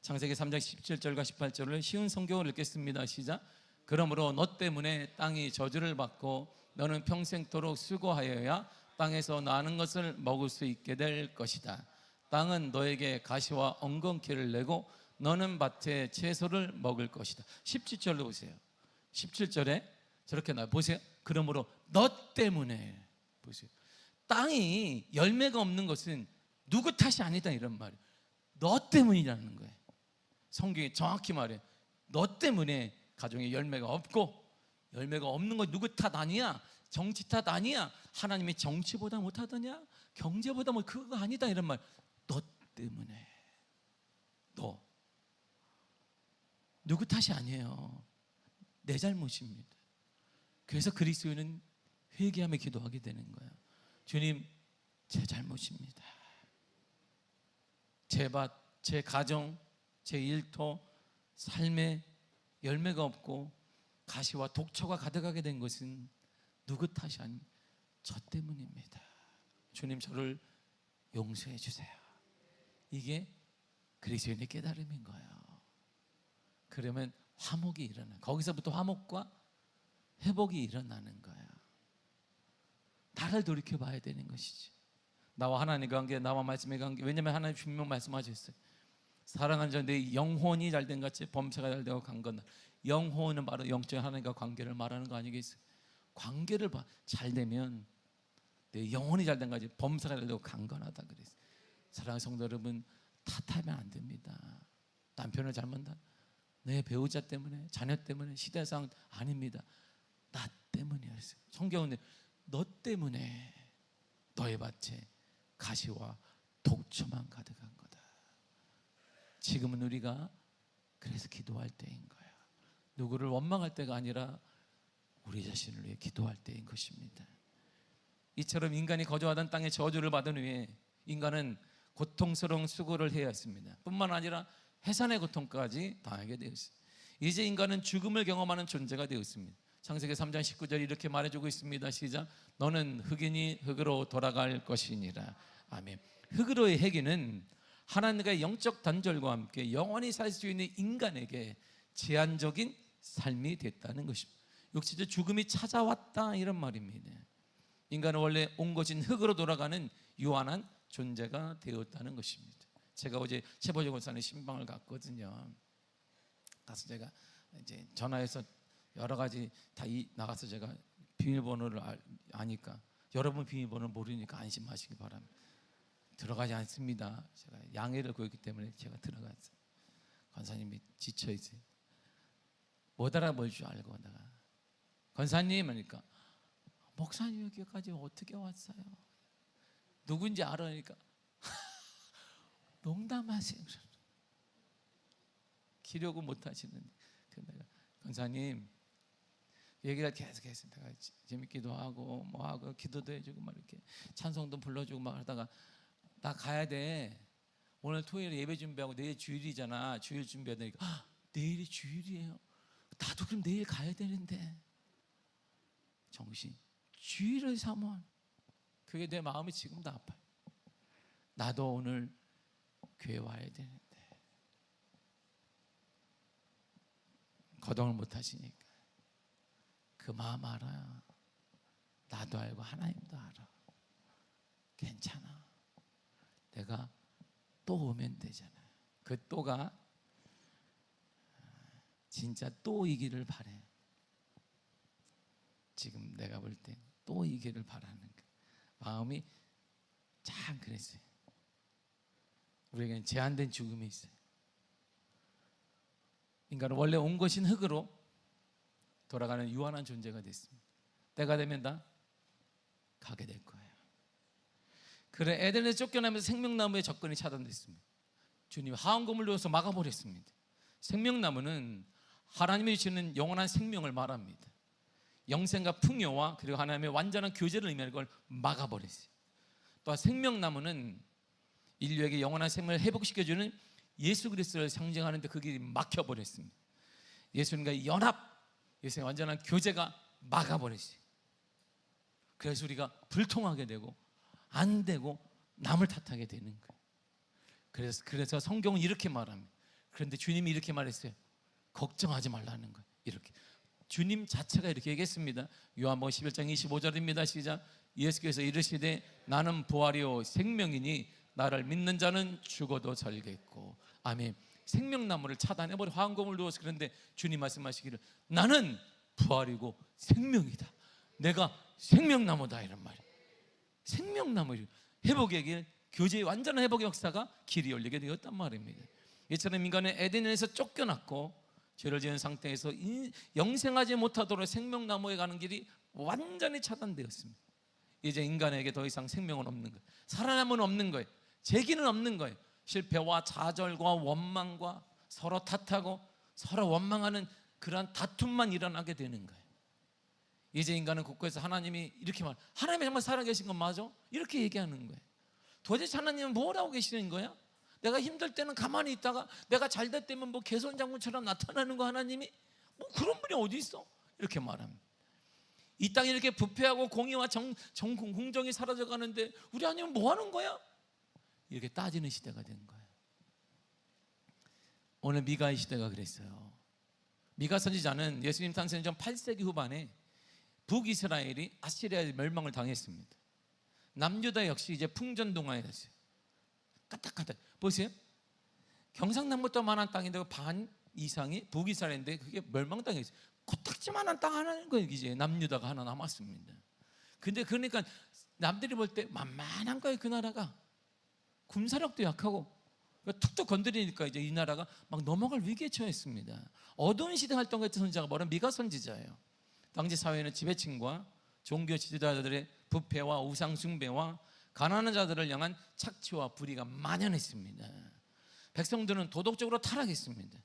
창세기 3장 17절과 18절을 쉬운 성경을 읽겠습니다. 시작. 그러므로 너 때문에 땅이 저주를 받고 너는 평생토록 수고하여야 땅에서 나는 것을 먹을 수 있게 될 것이다. 땅은 너에게 가시와 엉겅퀴를 내고 너는 밭에 채소를 먹을 것이다. 17절로 보세요. 17절에 저렇게 나와요. 보세요. 그러므로 너 때문에, 보세요. 땅이 열매가 없는 것은 누구 탓이 아니다, 이런 말이에요. 너 때문이라는 거예요. 성경이 정확히 말해요. 너 때문에 가정에 열매가 없고, 열매가 없는 건 누구 탓 아니야? 정치 탓 아니야? 하나님이 정치보다 못하더냐? 경제보다 뭐 그거 아니다, 이런 말. 너 때문에. 너 누구 탓이 아니에요. 내 잘못입니다. 그래서 그리스도인은 회개하며 기도하게 되는 거예요. 주님, 제 잘못입니다. 제 밭, 제 가정, 제 일터, 삶에 열매가 없고 가시와 독초가 가득하게 된 것은 누구 탓이 아닌 저 때문입니다. 주님, 저를 용서해 주세요. 이게 그리스도인의 깨달음인 거예요. 그러면 화목이 일어나. 거기서부터 화목과 회복이 일어나는 거예요. 나를 돌이켜 봐야 되는 것이지. 나와 하나님의 관계, 나와 말씀의 관계. 왜냐하면 하나님 분명 말씀하셨어요. 사랑하는 자 내 영혼이 잘된 같이 범사가 잘되고 강건한. 영혼은 바로 영적인 하나님과 관계를 말하는 거 아니겠어요? 관계를 잘 되면 내 영혼이 잘된 같이 범사가 잘되고 강건하다 그랬어요. 사랑하는 성도 여러분, 탓하면 안 됩니다. 남편을 잘못한다, 내 배우자 때문에, 자녀 때문에, 시대상 아닙니다. 나 때문이었어요. 성경은 너 때문에 너의 밭에 가시와 독초만 가득한 거다. 지금은 우리가 그래서 기도할 때인 거야. 누구를 원망할 때가 아니라 우리 자신을 위해 기도할 때인 것입니다. 이처럼 인간이 거주하던 땅에 저주를 받은 후에 인간은 고통스러운 수고를 해야 했습니다. 뿐만 아니라 해산의 고통까지 당하게 되었습니다. 이제 인간은 죽음을 경험하는 존재가 되었습니다. 창세기 3장 19절 이렇게 말해주고 있습니다. 시작. 너는 흙이니 흙으로 돌아갈 것이니라. 아멘. 흙으로의 회귀는 하나님과의 영적 단절과 함께 영원히 살 수 있는 인간에게 제한적인 삶이 됐다는 것입니다. 육체적 죽음이 찾아왔다 이런 말입니다. 인간은 원래 온 것인 흙으로 돌아가는 유한한 존재가 되었다는 것입니다. 제가 어제 최보정 권사님 신방을 갔거든요. 가서 제가 이제 전화해서 여러 가지 다 나가서 제가 비밀번호를 아니까, 여러분 비밀번호를 모르니까 안심하시기 바랍니다. 들어가지 않습니다. 제가 양해를 구했기 때문에 제가 들어갔어요. 권사님이 지쳐 있어요. 못 알아볼 줄 알고 내가 권사님 하니까 목사님 여기까지 어떻게 왔어요? 누군지 알아니까 농담하세요. 기려고 못 하시는데 내가 권사님 얘기를 계속했어요. 내가 재밌기도 하고 뭐 하고 기도도 해주고 막 이렇게 찬송도 불러주고 막 하다가 나 가야 돼. 오늘 토요일에 예배 준비하고 내일 주일이잖아. 주일 준비하다니까 내일이 주일이에요. 나도 그럼 내일 가야 되는데 정신 주일을 삼아. 그게 내 마음이 지금도 아파요. 나도 오늘 교회 와야 되는데 거동을 못 하시니까 그 마음 알아요. 나도 알고 하나님도 알아. 괜찮아. 내가 또 오면 되잖아. 그 또가 진짜 또이기를 바래. 지금 내가 볼 때 또이기를 바라는 거. 마음이 참 그랬어요. 우리에게는 제한된 죽음이 있어요. 인간은 원래 온 것인 흙으로 돌아가는 유한한 존재가 됐습니다. 때가 되면 다 가게 될 거예요. 그래 에덴에서 쫓겨나면서 생명나무의 접근이 차단됐습니다. 주님 화환검을 넣어서 막아버렸습니다. 생명나무는 하나님이 주시는 영원한 생명을 말합니다. 영생과 풍요와 그리고 하나님의 완전한 교제를 의미하는 걸 막아버렸어요. 또 생명나무는 인류에게 영원한 생명을 회복시켜주는 예수 그리스도를 상징하는데 그 길이 막혀버렸습니다. 예수님과의 연합, 예수님의 완전한 교제가 막아버렸어요. 그래서 우리가 불통하게 되고 안 되고 남을 탓하게 되는 거예요. 그래서 성경은 이렇게 말합니다. 그런데 주님이 이렇게 말했어요. 걱정하지 말라는 거예요. 이렇게 주님 자체가 이렇게 얘기했습니다. 요한복음 11장 25절입니다. 시작. 예수께서 이르시되 나는 부활이요 생명이니 나를 믿는 자는 죽어도 살겠고. 아멘. 생명나무를 차단해버려 화환검을 두어서. 그런데 주님 말씀하시기를 나는 부활이고 생명이다. 내가 생명나무다 이런 말이에요. 생명나무 회복의 길, 교제의 완전한 회복의 역사가 길이 열리게 되었단 말입니다. 이처럼 인간은 에덴에서 쫓겨났고 죄를 지은 상태에서 영생하지 못하도록 생명나무에 가는 길이 완전히 차단되었습니다. 이제 인간에게 더 이상 생명은 없는 거예요. 살아남은 없는 거예요. 재기는 없는 거예요. 실패와 좌절과 원망과 서로 탓하고 서로 원망하는 그러한 다툼만 일어나게 되는 거예요. 이제 인간은 곳곳에서 하나님이 이렇게 하나님이 정말 살아계신 건 맞아? 이렇게 얘기하는 거예요. 도대체 하나님은 뭘 하고 계시는 거야? 내가 힘들 때는 가만히 있다가 내가 잘 될 때면 뭐 개손장군처럼 나타나는 거 하나님이? 뭐 그런 분이 어디 있어? 이렇게 말합니다. 이 땅이 이렇게 부패하고 공의와 공정이 사라져 가는데 우리 하나님은 뭐 하는 거야? 이렇게 따지는 시대가 된 거예요. 오늘 미가의 시대가 그랬어요. 미가 선지자는 예수님 탄생 전 8세기 후반에 북이스라엘이 아시리아의 멸망을 당했습니다. 남유다 역시 이제 풍전등화에 됐어요. 까딱까딱 보세요. 경상남도만한 땅인데 반 이상이 북이스라엘인데 그게 멸망당했어요. 코딱지만한 땅 하나인 거예요. 이제 남유다가 하나 남았습니다. 근데 그러니까 남들이 볼 때 만만한 거예요. 그 나라가 군사력도 약하고 툭툭 건드리니까 이제 이 나라가 막 넘어갈 위기에 처했습니다. 어두운 시대 활동했던 선지자가 바로 미가 선지자예요. 당시 사회는 지배층과 종교 지도자들의 부패와 우상 숭배와 가난한 자들을 향한 착취와 불의가 만연했습니다. 백성들은 도덕적으로 타락했습니다.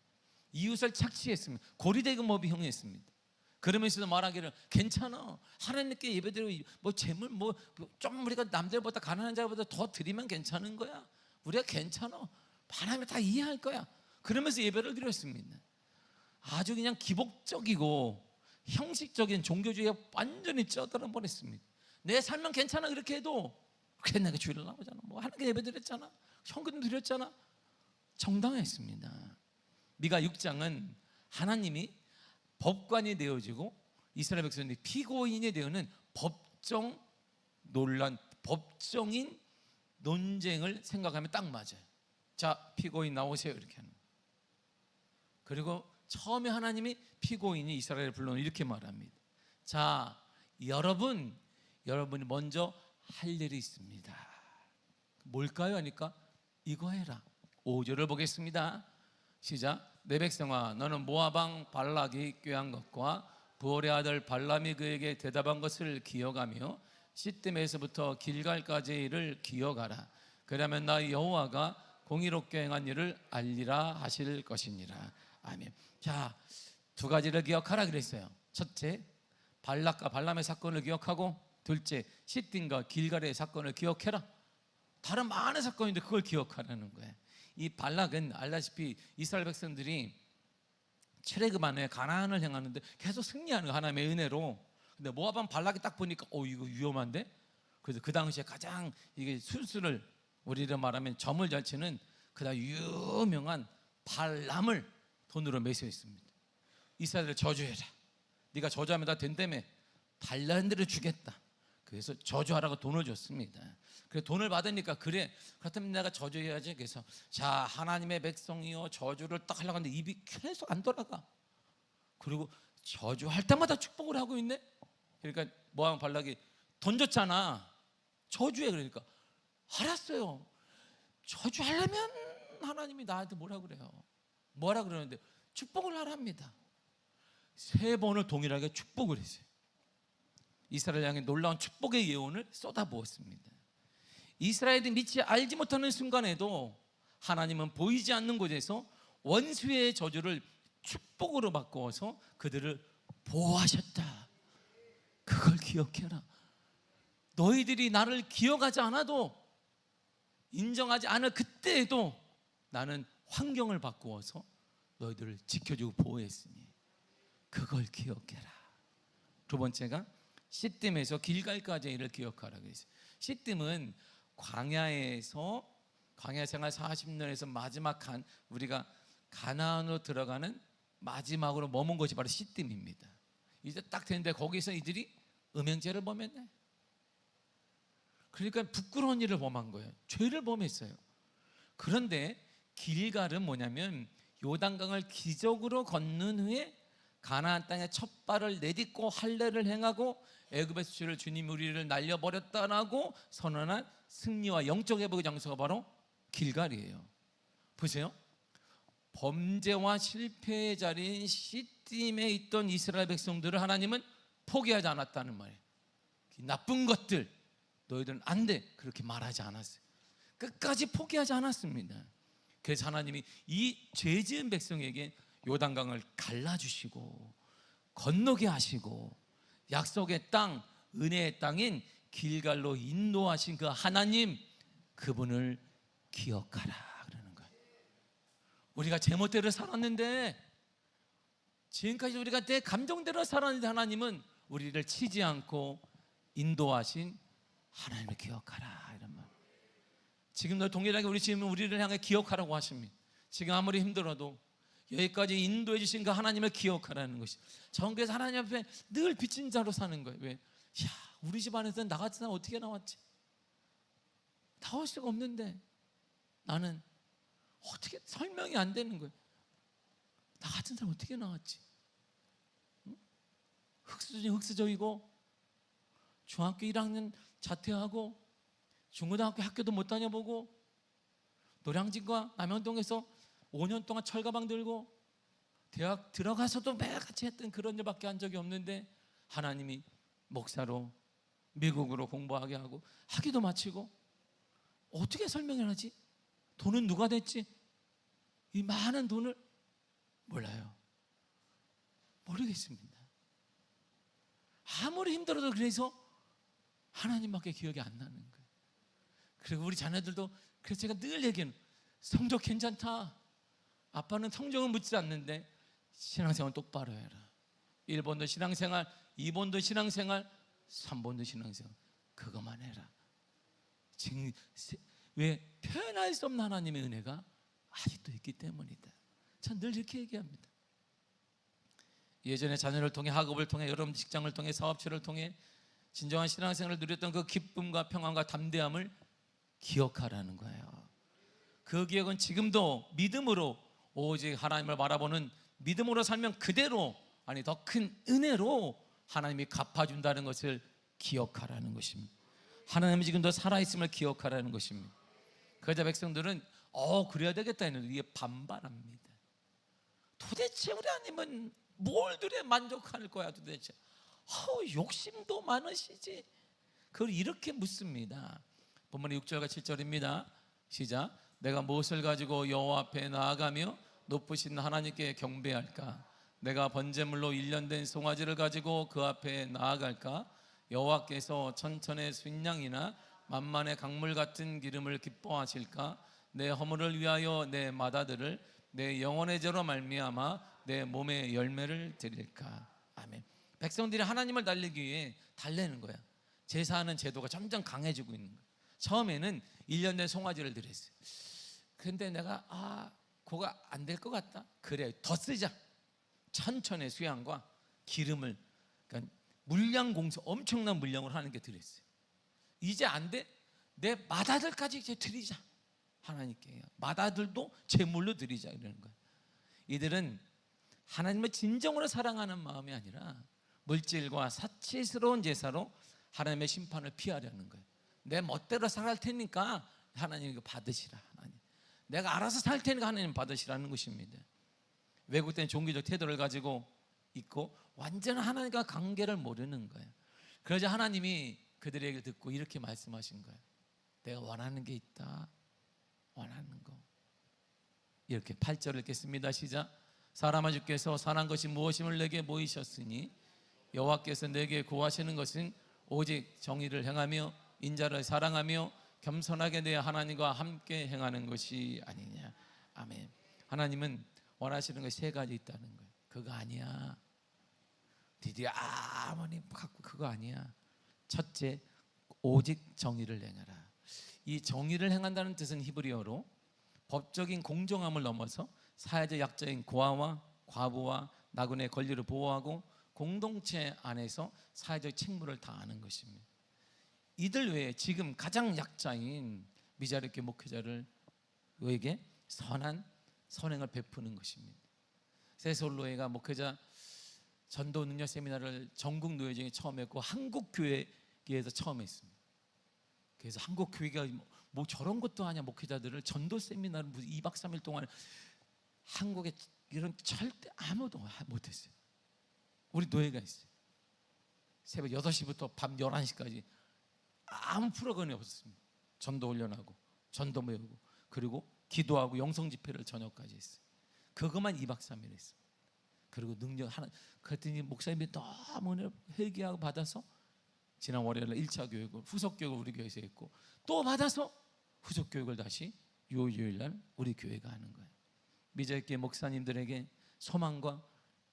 이웃을 착취했습니다. 고리대금업이 형했습니다. 그러면서도 말하기를 괜찮아. 하나님께 예배드리고 뭐 재물 뭐 좀 우리가 남들보다 가난한 자보다 더 드리면 괜찮은 거야. 우리가 괜찮아. 하나님이 다 이해할 거야. 그러면서 예배를 드렸습니다. 아주 그냥 기복적이고 형식적인 종교주의에 완전히 쩌들어 버렸습니다. 내 살면 괜찮아 그렇게 해도 그래 내가 주일날 나오잖아. 뭐 하나님께 예배 드렸잖아. 현금 드렸잖아. 정당했습니다. 미가 6장은 하나님이 법관이 되어지고 이스라엘 백성들이 피고인이 되어는 법정 논란, 법정인 논쟁을 생각하면 딱 맞아요. 자, 피고인 나오세요 이렇게 하는. 그리고 처음에 하나님이 피고인이 이스라엘을 불러놓고 이렇게 말합니다. 자, 여러분이 먼저 할 일이 있습니다. 뭘까요? 하니까 이거 해라. 5절을 보겠습니다. 시작. 내 백성아, 너는 모압 왕 발락이 꾀한 것과 부올의 아들 발람이 그에게 대답한 것을 기억하며 시딤에서부터 길갈까지의 일을 기억하라. 그러면 나 여호와가 공의롭게 행한 일을 알리라 하실 것이니라. 아멘. 자, 두 가지를 기억하라 그랬어요. 첫째, 발락과 발람의 사건을 기억하고, 둘째, 시딤과 길갈의 사건을 기억해라. 다른 많은 사건인데 그걸 기억하라는 거예요. 이 발락은 알다시피 이스라엘 백성들이 출애굽 안에 가나안을 향하는데 계속 승리하는 거 하나님의 은혜로. 근데 모압 왕 발락이 딱 보니까 이거 위험한데. 그래서 그 당시에 가장 이게 술수를 우리로 말하면 점을 잘 치는 그다음 유명한 발람을 돈으로 매수했습니다. 이스라엘을 저주해라. 네가 저주하면 다 된다며. 발람들을 주겠다. 그래서 저주하라고 돈을 줬습니다. 그래서 돈을 받으니까 그래 그렇다면 내가 저주해야지. 그래서 자, 하나님의 백성이요 저주를 딱 하려고 하는데 입이 계속 안 돌아가. 그리고 저주할 때마다 축복을 하고 있네. 그러니까 모압 발락이 돈 줬잖아. 저주해. 그러니까 알았어요. 저주하려면 하나님이 나한테 뭐라 그래요? 뭐라 그러는데 축복을 하랍니다. 3번을 동일하게 축복을 했어요. 이스라엘 향해 놀라운 축복의 예언을 쏟아부었습니다. 이스라엘이 미처 알지 못하는 순간에도 하나님은 보이지 않는 곳에서 원수의 저주를 축복으로 바꾸어서 그들을 보호하셨다. 그걸 기억해라. 너희들이 나를 기억하지 않아도, 인정하지 않을 그때에도 나는 환경을 바꾸어서 너희들을 지켜주고 보호했으니 그걸 기억해라. 두 번째가 시딤에서 길갈까지의 일을 기억하라 그랬어요. 시딤은 광야 생활 40년에서 마지막 우리가 가나안으로 들어가는 마지막으로 머문 곳이 바로 시딤입니다. 이제 딱 됐는데 거기서 이들이 음행죄를 범했네. 그러니까 부끄러운 일을 범한 거예요. 죄를 범했어요. 그런데 길갈은 뭐냐면 요단강을 기적으로 건넌 후에 가나안 땅에 첫 발을 내딛고 할례를 행하고 애굽의 수치를 주님 우리를 날려버렸다라고 선언한 승리와 영적 회복의 장소가 바로 길갈이에요. 보세요. 범죄와 실패의 자리인 시딤에 있던 이스라엘 백성들을 하나님은 포기하지 않았다는 말이에요. 나쁜 것들 너희들은 안 돼 그렇게 말하지 않았어요. 끝까지 포기하지 않았습니다. 그래서 하나님이 이 죄지은 백성에게 요단강을 갈라주시고 건너게 하시고 약속의 땅, 은혜의 땅인 길갈로 인도하신 그 하나님, 그분을 기억하라 그러는 거예요. 우리가 제멋대로 살았는데, 지금까지 우리가 내 감정대로 살았는데 하나님은 우리를 치지 않고 인도하신 하나님을 기억하라 이런 말. 지금 너 동일하게 우리 지금 우리를 향해 기억하라고 하십니다. 지금 아무리 힘들어도 여기까지 인도해 주신 그 하나님을 기억하라는 것이. 전 그래서 하나님 앞에 늘 빚진 자로 사는 거예요. 왜? 야, 우리 집안에서 나 같은 사람 어떻게 나왔지? 나올 수가 없는데 나는 어떻게 설명이 안 되는 거예요. 나 같은 사람 어떻게 나왔지? 응? 흑수저이고 중학교 1학년 자퇴하고 중고등학교 학교도 못 다녀보고 노량진과 남영동에서 5년 동안 철가방 들고 대학 들어가서도 매일같이 했던 그런 일밖에 한 적이 없는데 하나님이 목사로 미국으로 공부하게 하고 학위도 마치고 어떻게 설명을 하지? 돈은 누가 냈지? 이 많은 돈을 몰라요. 모르겠습니다. 아무리 힘들어도 그래서 하나님밖에 기억이 안 나는 거예요. 그리고 우리 자녀들도 그래서 제가 늘 얘기해요. 성적 괜찮다. 아빠는 성적은 묻지 않는데 신앙생활 똑바로 해라. 1번도 신앙생활, 2번도 신앙생활, 3번도 신앙생활. 그것만 해라. 지금 왜 표현할 수 없는 하나님의 은혜가 아직도 있기 때문이다. 전 늘 이렇게 얘기합니다. 예전에 자녀를 통해, 학업을 통해, 여러분 직장을 통해, 사업체를 통해 진정한 신앙생활을 누렸던 그 기쁨과 평안과 담대함을 기억하라는 거예요. 그 기억은 지금도 믿음으로 오직 하나님을 바라보는 믿음으로 살면 그대로, 아니 더 큰 은혜로 하나님이 갚아준다는 것을 기억하라는 것입니다. 하나님은 지금도 살아있음을 기억하라는 것입니다. 그러자 백성들은 그래야 되겠다 했는데 이게 반발합니다. 도대체 우리 하나님은 뭘 그래 만족할 거야 도대체? 욕심도 많으시지. 그걸 이렇게 묻습니다. 본문의 6절과 7절입니다. 시작. 내가 무엇을 가지고 여호와 앞에 나아가며 높으신 하나님께 경배할까? 내가 번제물로 1년 된 송아지를 가지고 그 앞에 나아갈까? 여호와께서 천천의 순양이나 만만의 강물 같은 기름을 기뻐하실까? 내 허물을 위하여 내 맏아들을 내 영혼의 죄로 말미암아 내 몸의 열매를 드릴까? 아멘. 백성들이 하나님을 달리기 위해 달래는 거야. 제사하는 제도가 점점 강해지고 있는 거야. 처음에는 1년 된 송아지를 드렸어요. 근데 내가 그거 안 될 것 같다. 그래, 더 쓰자. 천천의 수양과 기름을, 그러니까 물량 공수, 엄청난 물량을 하는 게 드렸어요. 이제 안 돼? 내 맏아들까지 이제 드리자. 하나님께 맏아들도 제물로 드리자 이러는 거예요. 이들은 하나님을 진정으로 사랑하는 마음이 아니라 물질과 사치스러운 제사로 하나님의 심판을 피하려는 거예요. 내 멋대로 살 테니까 하나님 이거 받으시라. 하나님, 내가 알아서 살 테니까 하나님 받으시라는 것입니다. 왜곡된 종교적 태도를 가지고 있고 완전 하나님과 관계를 모르는 거예요. 그러자 하나님이 그들의 얘기를 듣고 이렇게 말씀하신 거예요. 내가 원하는 게 있다. 원하는 거. 이렇게 8절을 읽겠습니다. 시작. 사람아 주께서 선한 것이 무엇임을 내게 보이셨으니 여호와께서 내게 구하시는 것은 오직 정의를 행하며 인자를 사랑하며 겸손하게 내 하나님과 함께 행하는 것이 아니냐. 아멘. 하나님은 원하시는 것이 3가지 있다는 거예요. 그거 아니야. 드디어 아버님 갖고 그거 아니야. 첫째, 오직 정의를 행하라. 이 정의를 행한다는 뜻은 히브리어로 법적인 공정함을 넘어서 사회적 약자인 고아와 과부와 나그네의 권리를 보호하고 공동체 안에서 사회적 책무를 다하는 것입니다. 이들 외에 지금 가장 약자인 미자립교 목회자를에게 선한 선행을 베푸는 것입니다. 세솔로에가 목회자 전도 능력 세미나를 전국 노예 중에 처음 했고 한국 교회에서 처음 했습니다. 그래서 한국 교회가 뭐 저런 것도 하냐, 목회자들을 전도 세미나를 무슨 2박 3일 동안 한국에 이런 절대 아무도 못했어요. 우리 노예가 있어요. 새벽 6시부터 밤 11시까지 아무 프로그램이 없었습니다. 전도 훈련하고 전도 배우고 그리고 기도하고 영성 집회를 저녁까지 했어요. 그것만 2박 3일 했어요. 그리고 능력 하나. 그랬더니 목사님이 너무 회개하고 받아서 지난 월요일에 1차 교육을, 후속 교육을 우리 교회에서 했고 또 받아서 후속 교육을 다시 요일날 우리 교회가 하는 거예요. 미자립교 목사님들에게 소망과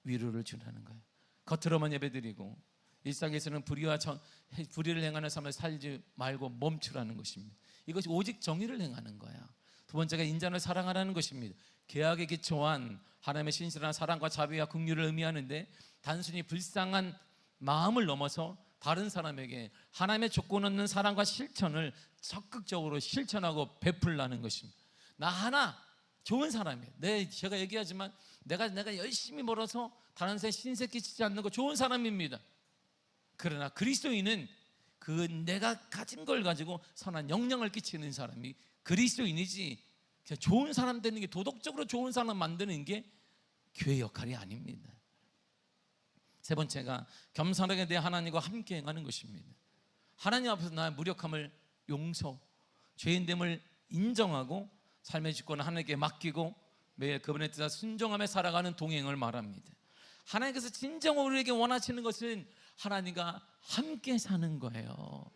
위로를 주라는 거예요. 겉으로만 예배드리고 일상에서는 불의를 행하는 삶을 살지 말고 멈추라는 것입니다. 이것이 오직 정의를 행하는 거야. 두 번째가 인간을 사랑하라는 것입니다. 계약에 기초한 하나님의 신실한 사랑과 자비와 긍휼을 의미하는데, 단순히 불쌍한 마음을 넘어서 다른 사람에게 하나님의 조건 없는 사랑과 실천을 적극적으로 실천하고 베풀라는 것입니다. 나 하나 좋은 사람이에요. 제가 얘기하지만 내가 열심히 벌어서 다른 사람에 신세 끼치지 않는 거 좋은 사람입니다. 그러나 그리스도인은 그 내가 가진 걸 가지고 선한 영향을 끼치는 사람이 그리스도인이지, 좋은 사람 되는 게, 도덕적으로 좋은 사람 만드는 게 교회 역할이 아닙니다. 세 번째가 겸손하게 내 하나님과 함께 행하는 것입니다. 하나님 앞에서 나의 무력함을 용서, 죄인됨을 인정하고 삶의 주권을 하나님께 맡기고 매일 그분의 뜻에 순종하며 살아가는 동행을 말합니다. 하나님께서 진정 우리에게 원하시는 것은 하나님과 함께 사는 거예요.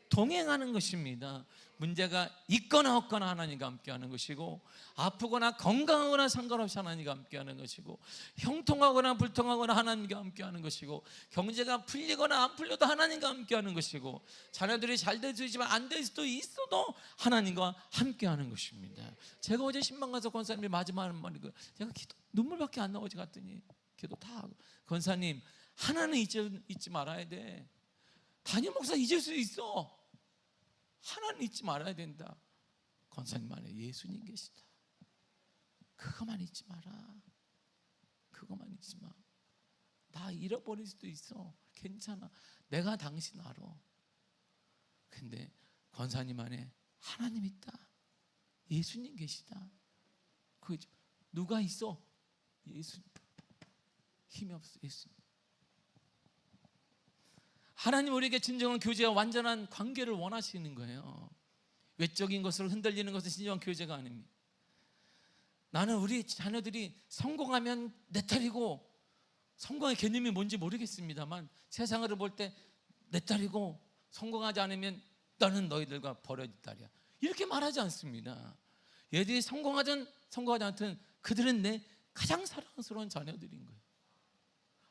동행하는 것입니다. 문제가 있거나 없거나 하나님과 함께하는 것이고, 아프거나 건강하거나 상관없이 하나님과 함께하는 것이고, 형통하거나 불통하거나 하나님과 함께하는 것이고, 경제가 풀리거나 안 풀려도 하나님과 함께하는 것이고, 자녀들이 잘 될 수 있지만 안 될 수도 있어도 하나님과 함께하는 것입니다. 제가 어제 신방 가서 권사님이 마지막 말이고, 제가 기도 눈물밖에 안 나오지 갔더니 기도 다 하고, 권사님 하나는 잊지 말아야 돼. 담임 목사 잊을 수 있어. 하나는 잊지 말아야 된다. 권사님 안에 예수님 계시다. 그것만 잊지 마라. 그것만 잊지 마. 나 잃어버릴 수도 있어. 괜찮아. 내가 당신 알아. 근데 권사님 안에 하나님 있다. 예수님 계시다. 그 누가 있어? 예수님. 힘이 없어. 예수님. 하나님 우리에게 진정한 교제와 완전한 관계를 원하시는 거예요. 외적인 것으로 흔들리는 것은 진정한 교제가 아닙니다. 나는 우리 자녀들이 성공하면 내 딸이고, 성공의 개념이 뭔지 모르겠습니다만 세상을 볼 때 내 딸이고, 성공하지 않으면 나는 너희들과 버려질 딸이야, 이렇게 말하지 않습니다. 얘들이 성공하든 성공하지 않든 그들은 내 가장 사랑스러운 자녀들인 거예요.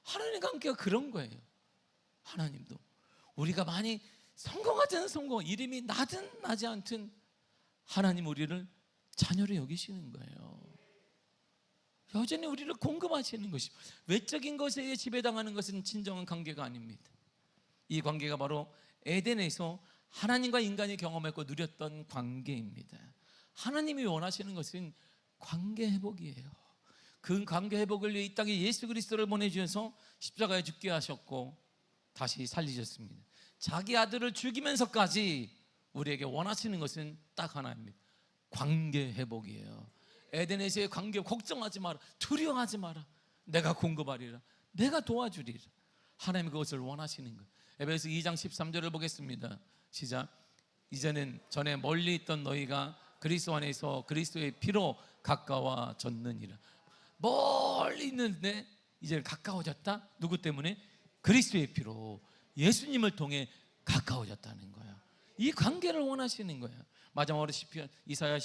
하나님과 관계가 그런 거예요. 하나님도 우리가 많이 성공하든 이름이 나든 나지 않든 하나님 우리를 자녀로 여기시는 거예요. 여전히 우리를 공급하시는 것이, 외적인 것에 지배당하는 것은 진정한 관계가 아닙니다. 이 관계가 바로 에덴에서 하나님과 인간이 경험했고 누렸던 관계입니다. 하나님이 원하시는 것은 관계 회복이에요. 그 관계 회복을 위해 이 땅에 예수 그리스도를 보내주셔서 십자가에 죽게 하셨고 다시 살리셨습니다. 자기 아들을 죽이면서까지 우리에게 원하시는 것은 딱 하나입니다. 관계 회복이에요. 에덴에서의 관계 걱정하지 마라. 두려워하지 마라. 내가 공급하리라. 내가 도와주리라. 하나님이 그것을 원하시는 거예요. 에베소 2장 13절을 보겠습니다. 시작. 이제는 전에 멀리 있던 너희가 그리스도 안에서 그리스도의 피로 가까워졌느니라. 멀리 있는데 이제 가까워졌다. 누구 때문에? 그리스도의 피로, 예수님을 통해 가까워졌다는 거야. 이 관계를 원하시는 거야. 마지막으로 시편 이사야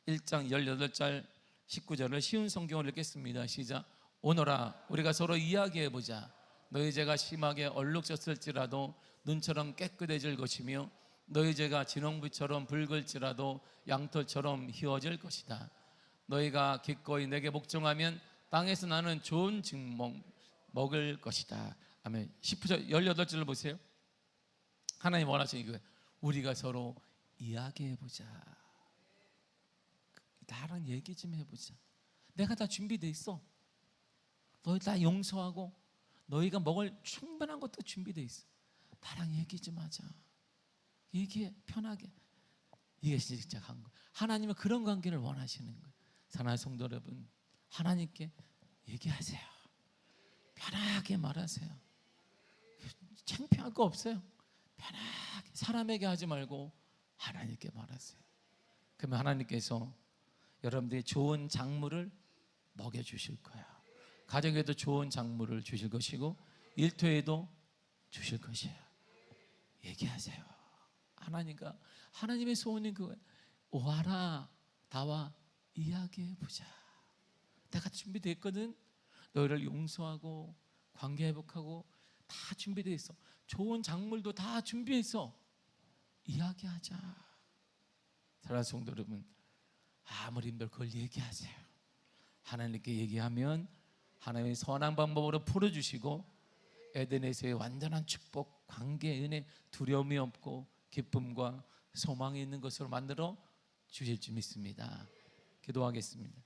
1장 18절 19절을 쉬운 성경을 읽겠습니다. 시작. 오너라 우리가 서로 이야기해보자. 너희 죄가 심하게 얼룩졌을지라도 눈처럼 깨끗해질 것이며 너희 죄가 진홍빛처럼 붉을지라도 양털처럼 희워질 것이다. 너희가 기꺼이 내게 복종하면 땅에서 나는 좋은 증먹 먹을 것이다. 아멘. 10절 18절을 보세요. 하나님 원하시는 이거예요. 우리가 서로 이야기해보자. 나랑 얘기 좀 해보자. 내가 다 준비돼 있어. 너희 다 용서하고 너희가 먹을 충분한 것도 준비돼 있어. 나랑 얘기 좀 하자. 얘기해, 편하게. 이게 진짜 간 거예요. 하나님은 그런 관계를 원하시는 거예요. 사랑하는 성도 여러분, 하나님께 얘기하세요. 편하게 말하세요. 창피할 거 없어요. 편하게 사람에게 하지 말고 하나님께 말하세요. 그러면 하나님께서 여러분들이 좋은 작물을 먹여주실 거예요. 가정에도 좋은 작물을 주실 것이고 일터에도 주실 것이에요. 얘기하세요. 하나님과 하나님의 소원이 그거예요. 오하라 나와 이야기해보자. 내가 준비되어 있거든. 너희를 용서하고 관계 회복하고 다 준비되어 있어. 좋은 작물도 다 준비해서 이야기하자. 사랑하는 성도 여러분, 아무리 힘들어 그걸 얘기하세요. 하나님께 얘기하면 하나님의 선한 방법으로 풀어주시고 에덴에서의 완전한 축복, 관계, 은혜, 두려움이 없고 기쁨과 소망이 있는 것으로 만들어 주실 줄 믿습니다. 기도하겠습니다.